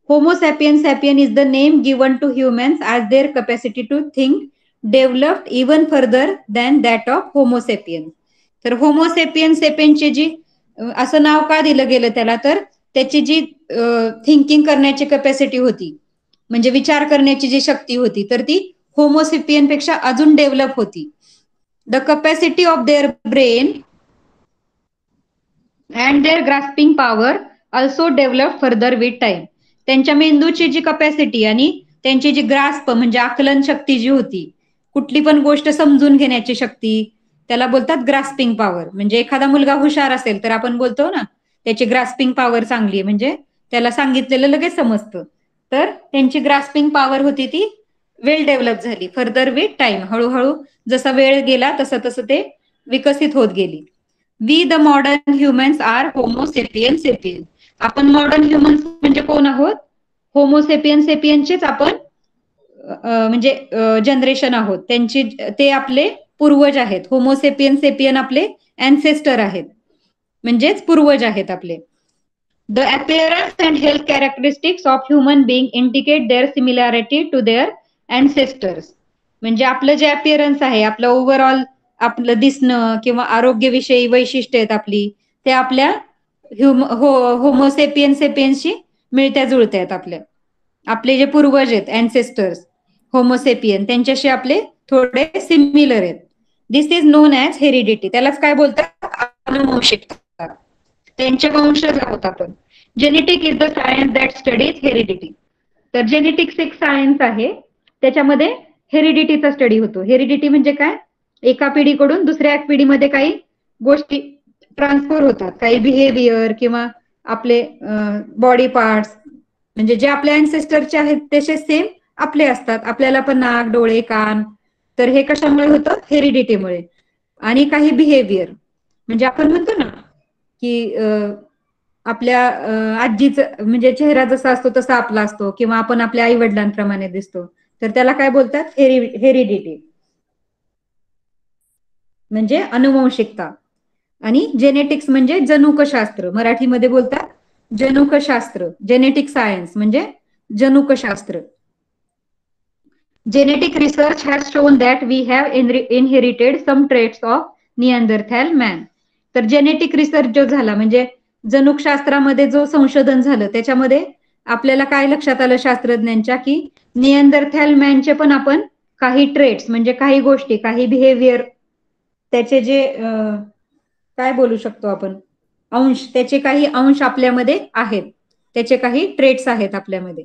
Homo sapien sapien is the name given to humans as their capacity to think developed even further than that of homo sapien. तर होमोसेपियन सेपियनची जी असं नाव का दिलं गेलं त्याला, तर त्याची जी थिंकिंग करण्याची कॅपॅसिटी होती, म्हणजे विचार करण्याची जी शक्ती होती, तर ती होमोसेपियन पेक्षा अजून डेव्हलप होती. The capacity of their brain and their grasping power also develop further with time. त्यांच्या मेंदूची जी कॅपॅसिटी आणि त्यांची जी ग्रास्प म्हणजे आकलन शक्ती जी होती, कुठली पण गोष्ट समजून घेण्याची शक्ती, त्याला बोलतात ग्रास्पिंग पॉवर. म्हणजे एखादा मुलगा हुशार असेल तर आपण बोलतो ना त्याची ग्रास्पिंग पॉवर चांगली, म्हणजे त्याला सांगितलेलं लगेच समजतं. तर त्यांची ग्रास्पिंग पॉवर होती ती वेल डेव्हलप झाली फर्दर विथ टाइम. हळूहळू जसा वेळ गेला तसं तसं ते विकसित होत गेली. We the modern humans are homo sapien sapien. आपण मॉडर्न ह्युमन्स म्हणजे कोण आहोत? होमोसेपियन सेपियनचेच आपण म्हणजे जनरेशन आहोत. त्यांची ते आपले पूर्वज आहेत. होमोसेपियन सेपियन आपले अँसेस्टर आहेत, म्हणजेच पूर्वज आहेत आपले. The appearance and health characteristics of human being indicate their similarity to their ancestors. म्हणजे आपलं जे अपिअरन्स आहे, आपलं ओव्हरऑल आपलं दिसणं किंवा आरोग्यविषयी वैशिष्ट्य आहेत आपली, ते आपल्या होमोसेपियन सेपियन्सशी मिळत्या जुळत्या आहेत. आपले जे पूर्वज आहेत अँसेस्टर्स होमोसेपियन, त्यांच्याशी आपले थोडे सिमिलर आहेत. दिस इज नोन ॲज हेरिडिटी. त्यालाच काय बोलतात? अनुवंशिकता. त्यांचे वंशज आहोत आपण. Genetic is the science that studies heredity. तर जेनेटिक्स एक सायन्स आहे, त्याच्यामध्ये हेरिडिटीचा स्टडी होतो. हेरिडिटी म्हणजे काय? एका पिढीकडून दुसऱ्या पिढीमध्ये काही गोष्टी ट्रान्सफर होतात, काही बिहेवियर किंवा आपले बॉडी पार्ट्स, म्हणजे जे आपल्या अँसेस्टरचे आहेत तसे सेम आपले असतात. आपल्याला पण नाक, डोळे, कान. तर हे कशामुळे होतं? हेरिडिटीमुळे. आणि काही बिहेवियर, म्हणजे आपण म्हणतो ना की आपल्या आजीचं म्हणजे चेहरा जसा असतो तसा आपला असतो, किंवा आपण आपल्या आई वडिलांप्रमाणे दिसतो, तर त्याला काय बोलतात? हेरिडिटी म्हणजे अनुवंशिकता. आणि जेनेटिक्स म्हणजे जनुकशास्त्र, मराठीमध्ये बोलतात जनुकशास्त्र. जेनेटिक सायन्स म्हणजे जनुकशास्त्र. Genetic research has shown that we have inherited some traits of Neanderthal man. तर जेनेटिक रिसर्च जो झाला म्हणजे जनुकशास्त्रामध्ये जो संशोधन झालं, त्याच्यामध्ये आपल्याला काय लक्षात आलं शास्त्रज्ञांच्या, की निअँडरथॅल मॅनचे पण आपण काही ट्रेट्स म्हणजे काही गोष्टी, काही बिहेवियर, त्याचे जे काय बोलू शकतो आपण, अंश, त्याचे काही अंश आपल्यामध्ये आहेत, त्याचे काही ट्रेट्स आहेत आपल्यामध्ये.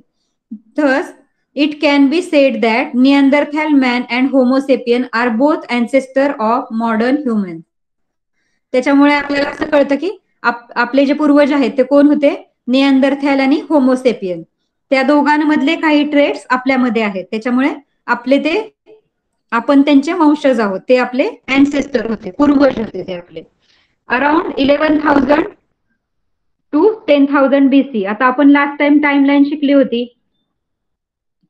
Thus, It can be said that Neanderthal man and Homo sapien are both ancestor of modern humans. त्याच्यामुळे आपल्याला असं कळतं की आपले जे पूर्वज आहेत ते कोण होते? निअँडरथॅल आणि होमोसेपियन. त्या दोघांमधले काही ट्रेड्स आपल्यामध्ये आहेत, त्याच्यामुळे आपले ते आपण त्यांचे वंशज आहोत, ते आपले अँसेस्टर होते, पूर्वज होते ते आपले. Around 11,000 to 10,000 BC. आता आपण लास्ट टाइम लाईन शिकली होती,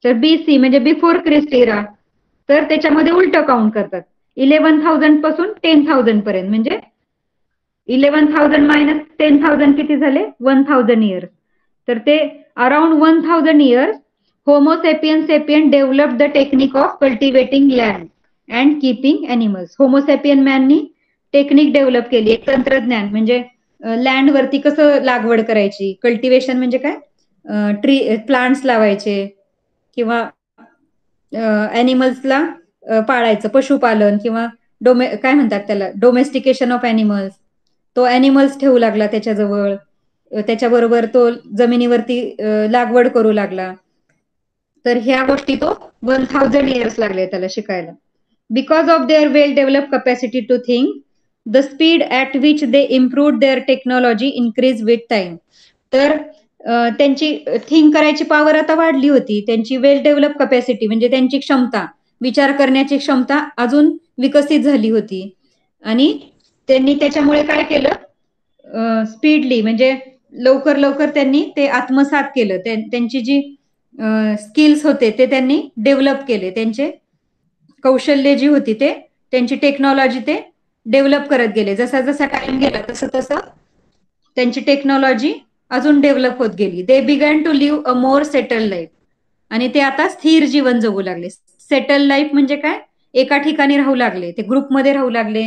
तर BC म्हणजे बिफोर क्रिस्ट इरा, तर त्याच्यामध्ये उलट काउंट करतात. 11,000 पासून 10,000 पर्यंत, म्हणजे 11,000 मायनस 10,000 किती झाले? 1,000 इयर्स. तर ते around 1,000 years Homo sapien sapien develop the technique of cultivating land and keeping animals. Homo sapien मॅननी टेक्निक डेव्हलप केली, एक तंत्रज्ञान, म्हणजे लँड वरती कसं लागवड करायची. कल्टिवेशन म्हणजे काय? प्लांट्स लावायचे किंवा ॲनिमल्सला पाळायचं, पशुपालन किंवा काय म्हणतात त्याला, डोमेस्टिकेशन ऑफ ॲनिमल्स. तो ॲनिमल्स ठेवू लागला त्याच्याजवळ, त्याच्याबरोबर तो जमिनीवरती लागवड करू लागला. तर ह्या गोष्टी तो 1,000 इयर्स लागले त्याला शिकायला. Because of their well develop capacity to think, the speed at which they improve their technology increase with time. तर त्यांची थिंक करायची पॉवर आता वाढली होती, त्यांची वेल डेव्हलप कॅपॅसिटी म्हणजे त्यांची क्षमता, विचार करण्याची क्षमता अजून विकसित झाली होती. आणि त्यांनी त्याच्यामुळे काय केलं? स्पीडली म्हणजे लवकर लवकर त्यांनी ते आत्मसात केलं. त्यांची जी स्किल्स होते ते त्यांनी डेव्हलप केले, त्यांचे कौशल्य जी होती ते, त्यांची टेक्नॉलॉजी ते डेव्हलप करत गेले. जसा जसा टाइम गेला तसं तसं त्यांची टेक्नॉलॉजी अजून डेव्हलप होत गेली. They began to live a more settle life. आणि ते आता स्थिर जीवन जगू लागले. सेटल लाईफ म्हणजे काय? एका ठिकाणी राहू लागले, ते ग्रुपमध्ये राहू लागले.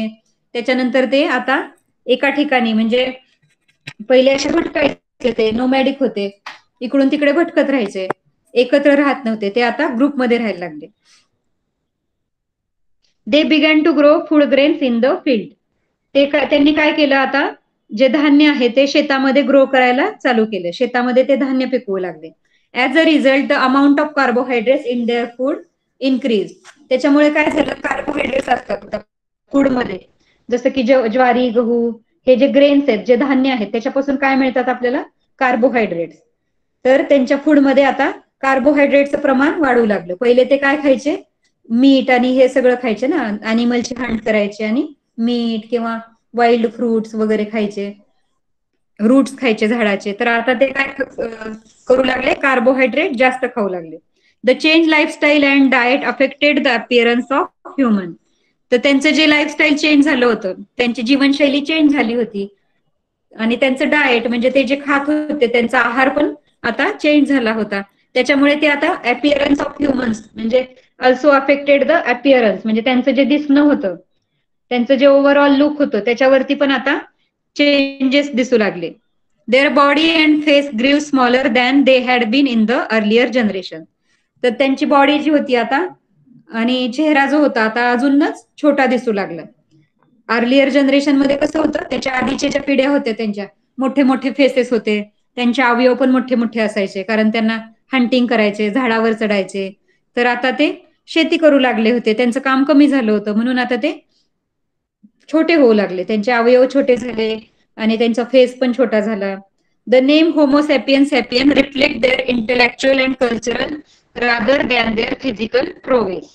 त्याच्यानंतर ते आता एका ठिकाणी, म्हणजे पहिले असे भटकायचे, ते नोमॅडिक होते, इकडून तिकडे भटकत राहायचे, एकत्र राहत नव्हते, ते आता ग्रुपमध्ये राहायला लागले. They began to grow food grains in the field. त्यांनी काय केलं? आता जे धान्य आहे ते शेतामध्ये ग्रो करायला चालू केलं, शेतामध्ये ते धान्य पिकवू लागले. As a result the amount of carbohydrates in their food increase. त्याच्यामुळे काय झालं? कार्बोहायड्रेट्स असतात फूडमध्ये, जसं की ज्वारी, गहू, हे जे ग्रेन्स आहेत, जे धान्य आहेत, त्याच्यापासून काय मिळतात आपल्याला? कार्बोहायड्रेट्स. तर त्यांच्या फूडमध्ये आता कार्बोहायड्रेटचं प्रमाण वाढू लागलं. पहिले ते काय खायचे? मीठ आणि हे सगळं खायचे ना, अॅनिमलची हंट करायचे आणि मीठ किंवा वाईल्ड फ्रुट्स वगैरे खायचे, रूट्स खायचे झाडाचे. तर आता ते काय करू लागले? कार्बोहायड्रेट जास्त खाऊ लागले. The change lifestyle and diet affected the appearance of human. तर त्यांचं जे लाईफस्टाईल चेंज झालं होतं, त्यांची जीवनशैली चेंज झाली होती, आणि त्यांचं डाएट म्हणजे ते जे खात होते, त्यांचा आहार पण आता चेंज झाला होता. त्याच्यामुळे ते आता अपिअरन्स ऑफ ह्युमन्स म्हणजे अल्सो अफेक्टेड द अपिअरन्स, म्हणजे त्यांचं जे दिसणं होतं, त्यांचं जे ओव्हरऑल लुक होतं, त्याच्यावरती पण आता चेंजेस दिसू लागले. देअर बॉडी अँड फेस ग्रीव smaller than they had been in the earlier generation. तर त्यांची बॉडी जी होती आता आणि चेहरा जो होता आता अजूनच छोटा दिसू लागला. अर्लियर जनरेशन मध्ये कसं होतं? त्याच्या आधीच्या ज्या पिढ्या होत्या त्यांच्या मोठे मोठे फेसेस होते, त्यांचे अवयव पण मोठे मोठे असायचे, कारण त्यांना हंटिंग करायचे, झाडावर चढायचे. तर आता ते शेती करू लागले होते, त्यांचं काम कमी झालं होतं, म्हणून आता ते छोटे होऊ लागले, त्यांचे अवयव छोटे झाले आणि त्यांचा फेस पण छोटा झाला. The name homo sapien sapien reflect their intellectual and cultural rather than their physical progress.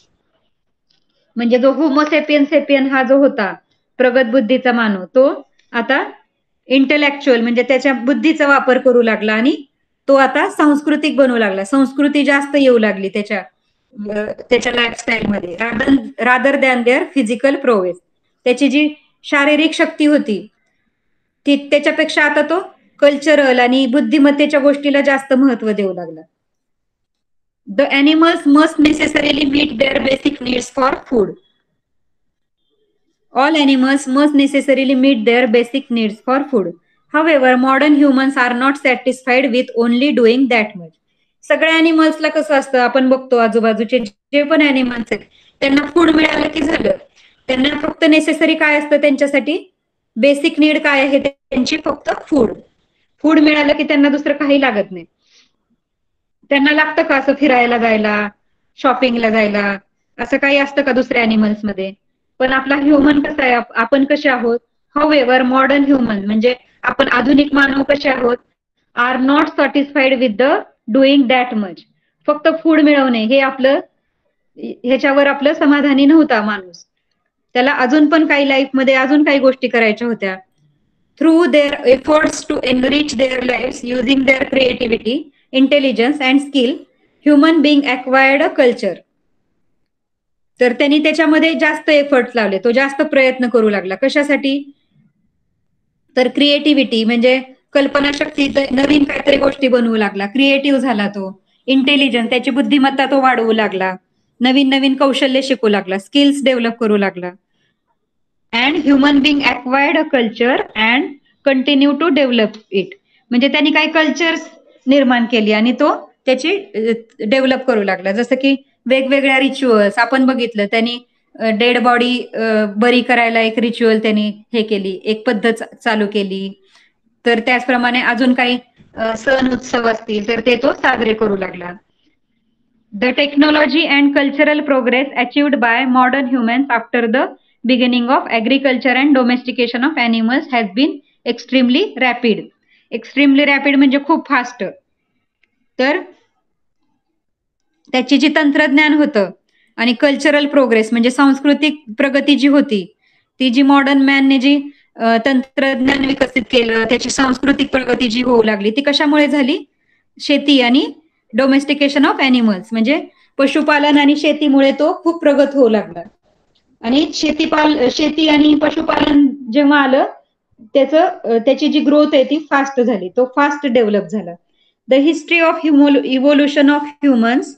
म्हणजे जो होमोसेपियन सेपियन हा जो होता प्रगत बुद्धीचा मानव, तो आता इंटेलेक्च्युअल म्हणजे त्याच्या बुद्धीचा वापर करू लागला आणि तो आता सांस्कृतिक बनवू लागला, संस्कृती जास्त येऊ लागली त्याच्या लाईफस्टाईल मध्ये, rather than their physical progress. त्याची जी शारीरिक शक्ती होती ती त्याच्यापेक्षा आता तो कल्चरल आणि बुद्धिमत्तेच्या गोष्टीला जास्त महत्व देऊ लागला. The animals must necessarily meet their basic needs for food. All animals must necessarily meet their basic needs for food. However, modern humans are not satisfied with only doing that much. सगळ्या अॅनिमल्सला कसं असतं, आपण बघतो आजूबाजूचे जे पण animals आहेत त्यांना फूड मिळालं की झालं. त्यांना फक्त नेसेसरी काय असतं त्यांच्यासाठी? बेसिक नीड काय आहे त्यांची? फक्त फूड. फूड मिळालं की त्यांना दुसरं काही लागत नाही. त्यांना लागतं का असं फिरायला जायला, शॉपिंगला जायला? असं काही असतं का दुसऱ्या अॅनिमल्स मध्ये? पण आपला ह्युमन कसा आहे, आपण कसे आहोत? हाऊएव्हर मॉडर्न ह्युमन म्हणजे आपण आधुनिक मानव कसे आहोत? Are not satisfied with the doing that much. फक्त फूड मिळवणे हे आपलं, ह्याच्यावर आपलं समाधानी नव्हता माणूस. त्याला अजून पण काही लाईफमध्ये अजून काही गोष्टी करायच्या होत्या. Through their efforts to enrich their lives using their creativity, intelligence and skill, human being acquired a culture. तर त्यांनी त्याच्यामध्ये जास्त एफर्ट्स लावले, तो जास्त प्रयत्न करू लागला. कशासाठी? तर क्रिएटिव्हिटी म्हणजे कल्पनाशक्ती, नवीन काहीतरी गोष्टी बनवू लागला, क्रिएटिव्ह झाला तो. इंटेलिजन्स, त्याची बुद्धिमत्ता तो वाढवू लागला, नवीन नवीन कौशल्य शिकू लागला, स्किल्स डेव्हलप करू लागला. And human being acquired a culture and continue to develop it. म्हणजे त्यांनी काही कल्चर्स निर्माण केली आणि तो त्याची डेव्हलप करू लागला. जसं की वेगवेगळ्या रिच्युअल्स आपण बघितलं, त्यांनी डेड बॉडी बरी करायला एक रिच्युअल त्यांनी हे केली, एक पद्धत चालू केली. तर त्याचप्रमाणे अजून काही सण उत्सव असतील तर ते तो साजरे करू लागला. The technology and cultural progress achieved by modern humans after the beginning of agriculture and domestication of animals has been extremely rapid. Extremely rapid म्हणजे खूप फास्ट. तर त्याची जी तंत्रज्ञान होतं आणि कल्चरल प्रोग्रेस म्हणजे सांस्कृतिक प्रगती जी होती, ती जी मॉडर्न मॅनने जी तंत्रज्ञान विकसित केलं, त्याची सांस्कृतिक प्रगती जी होऊ लागली, ती कशामुळे झाली? शेती आणि डोमेस्टिकेशन ऑफ अॅनिमल्स म्हणजे पशुपालन आणि शेतीमुळे तो खूप प्रगत होऊ लागला. आणि शेती आणि पशुपालन जेव्हा आलं, त्याची जी ग्रोथ आहे ती फास्ट झाली, तो फास्ट डेव्हलप झाला. The history of evolution of humans,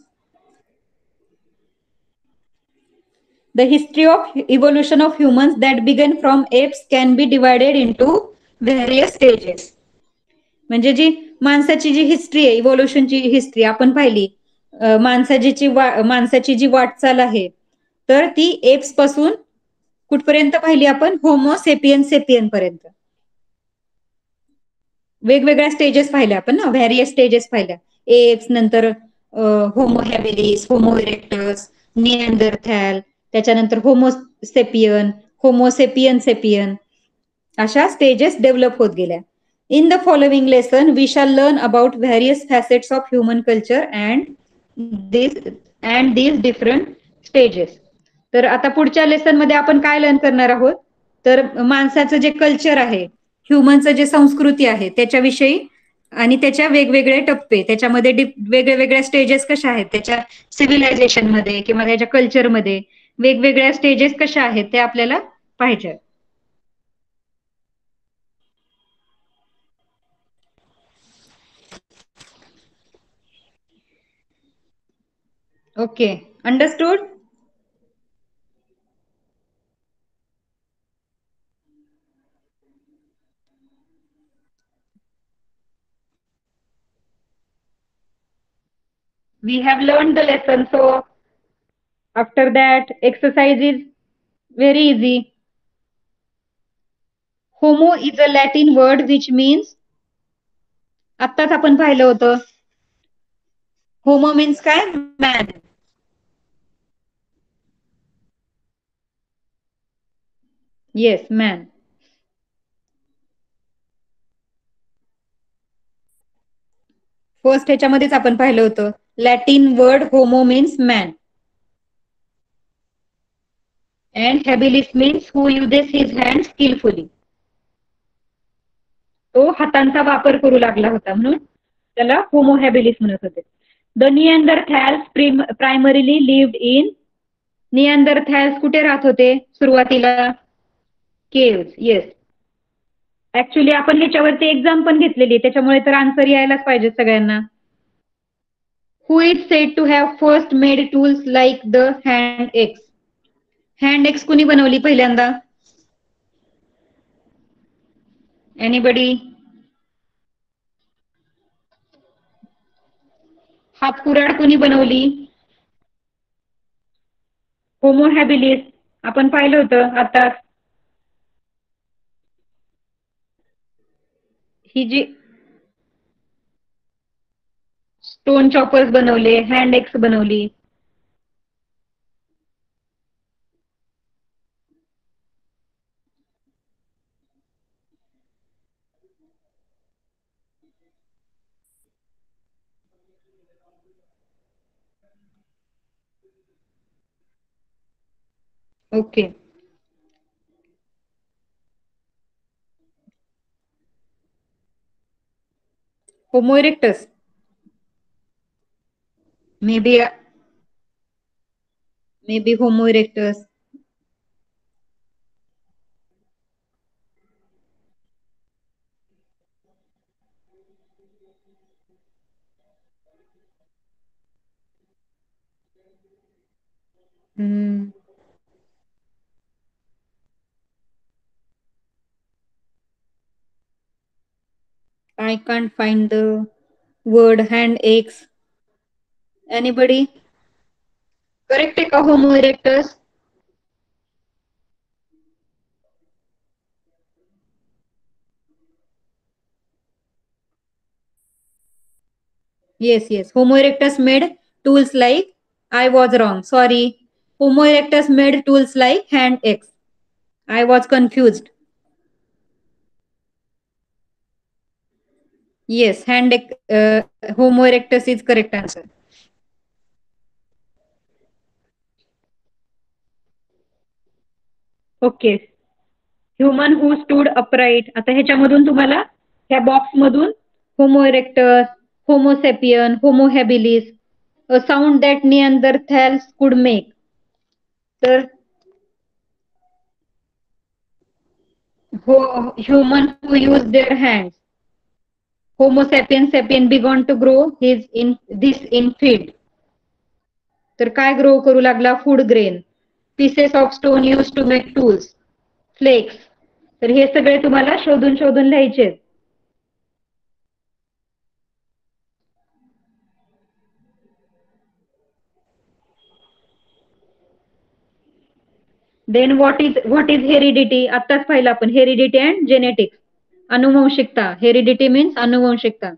the history of evolution of humans that began from apes can be divided into various stages. म्हणजे जी माणसाची जी हिस्ट्री आहे, इव्होल्युशनची हिस्ट्री आपण पाहिली, माणसाची जी वाटचाल आहे, तर ती एप्स पासून कुठपर्यंत पाहिली आपण? होमो सेपियन सेपियन पर्यंत. वेगवेगळ्या स्टेजेस पाहिल्या आपण ना, व्हॅरियस स्टेजेस पाहिल्या. एप्स, नंतर homo habilis, homo erectus, Neanderthal, त्याच्यानंतर homo sapien, homo sapien sapien, अशा स्टेजेस डेव्हलप होत गेल्या. In the following lesson we shall learn about various facets of human culture and these different stages. तर आता पुढच्या lesson मध्ये आपण काय लर्न करणार आहोत? तर माणसाचं जे कल्चर आहे, ह्युमनचं जे संस्कृती आहे त्याच्याविषयी आणि त्याच्या वेगवेगळे टप्पे, त्याच्यामध्ये वेगळ्या वेगळ्या स्टेजेस कशा आहेत, त्याच्या सिव्हिलायझेशन मध्ये किंवा त्याच्या कल्चरमध्ये वेगवेगळ्या स्टेजेस कशा आहेत ते आपल्याला पाहिजे. Okay, understood? We have learned the lesson, so after that exercise is very easy. Homo is a Latin word which means, आत्ताच आपण पाहिलं होतं, होमो मीन्स काय? मॅन. Yes, man. फर्स्ट ह्याच्यामध्येच आपण पाहिलं होतं, Latin word homo means man and हॅबिलिस means who uses his hand skilfully. तो हातांचा वापर करू लागला होता म्हणून त्याला होमो हॅबिलिस म्हणत होते. द निएंडरथॅल्स प्रायमरीली लिव्हड इन, निएंडरथॅल्स कुठे राहत होते सुरुवातीला? केव्स. येस, ऍक्च्युली आपण ह्याच्यावरती एक्झाम पण घेतलेली, त्याच्यामुळे तर आन्सर यायलाच पाहिजे सगळ्यांना. Who is said to have first made tools like the hand axe? Hand axe कुणी बनवली पहिल्यांदा? एनीबडी? हात कुऱ्हाड कुणी बनवली? Homo habilis. आपण पाहिलं होतं आता. ही जी स्टोन चॉपर्स बनवले, हँड एक्स बनवली. Okay. Homo erectus maybe Homo erectus. I can't find the word hand aches. Anybody? Correct आहे का Homo erectus? Yes. Homo erectus made tools like, I was wrong. Sorry. Homo erectus made tools like hand axe. I was confused. Yes, Homo erectus is correct answer. Okay. Human who stood upright. आता ह्याच्यामधून तुम्हाला ह्या box मधून Homo erectus, Homo sapien, Homo habilis, a sound that Neanderthals could make. तर human who use their hands. Homo sapiens began to grow in field. तर काय grow करू लागला? Food grain, pieces of stone use to make tools, flakes. तर हे सगळे तुम्हाला शोधून शोधून लिहायचे. Then what is heredity? आत्ताच पाहिलं आपण, हेरिडिटी अँड जेनेटिक्स. अनुवंशिकता. हेरिडिटी मीन्स अनुवंशिकता.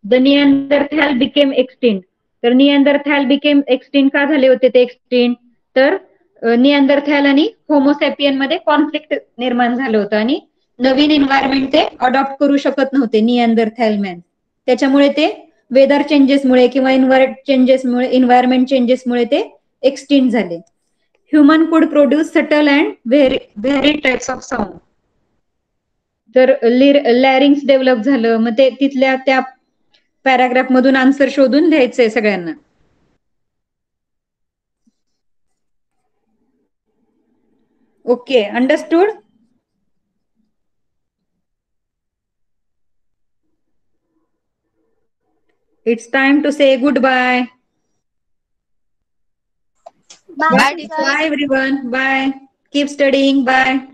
The Neanderthal became extinct. तर निअँडरथॅल बिकेम एक्सटिंक्ट का झाले होते ते एक्सटिंक्ट? तर निअँडरथॅल आणि होमोसॅपियन मध्ये कॉन्फ्लिक्ट निर्माण झालं होतं आणि नवीन एन्व्हायरमेंट ते अडॉप्ट करू शकत नव्हते निअँडरथॅल मॅन. त्याच्यामुळे ते वेदर चेंजेसमुळे किंवा एन्व्हायरमेंट चेंजेसमुळे ते एक्सटिंक्ट झाले. ह्युमन कुड produce subtle and very types of sound. तर लॅरिंग्स डेव्हलप झालं. मग ते तिथल्या त्या पॅराग्राफ मधून आन्सर शोधून लिहायचंय सगळ्यांना. Okay, understood? It's time to say goodbye. Bye, Bye everyone. Bye. Keep studying. Bye.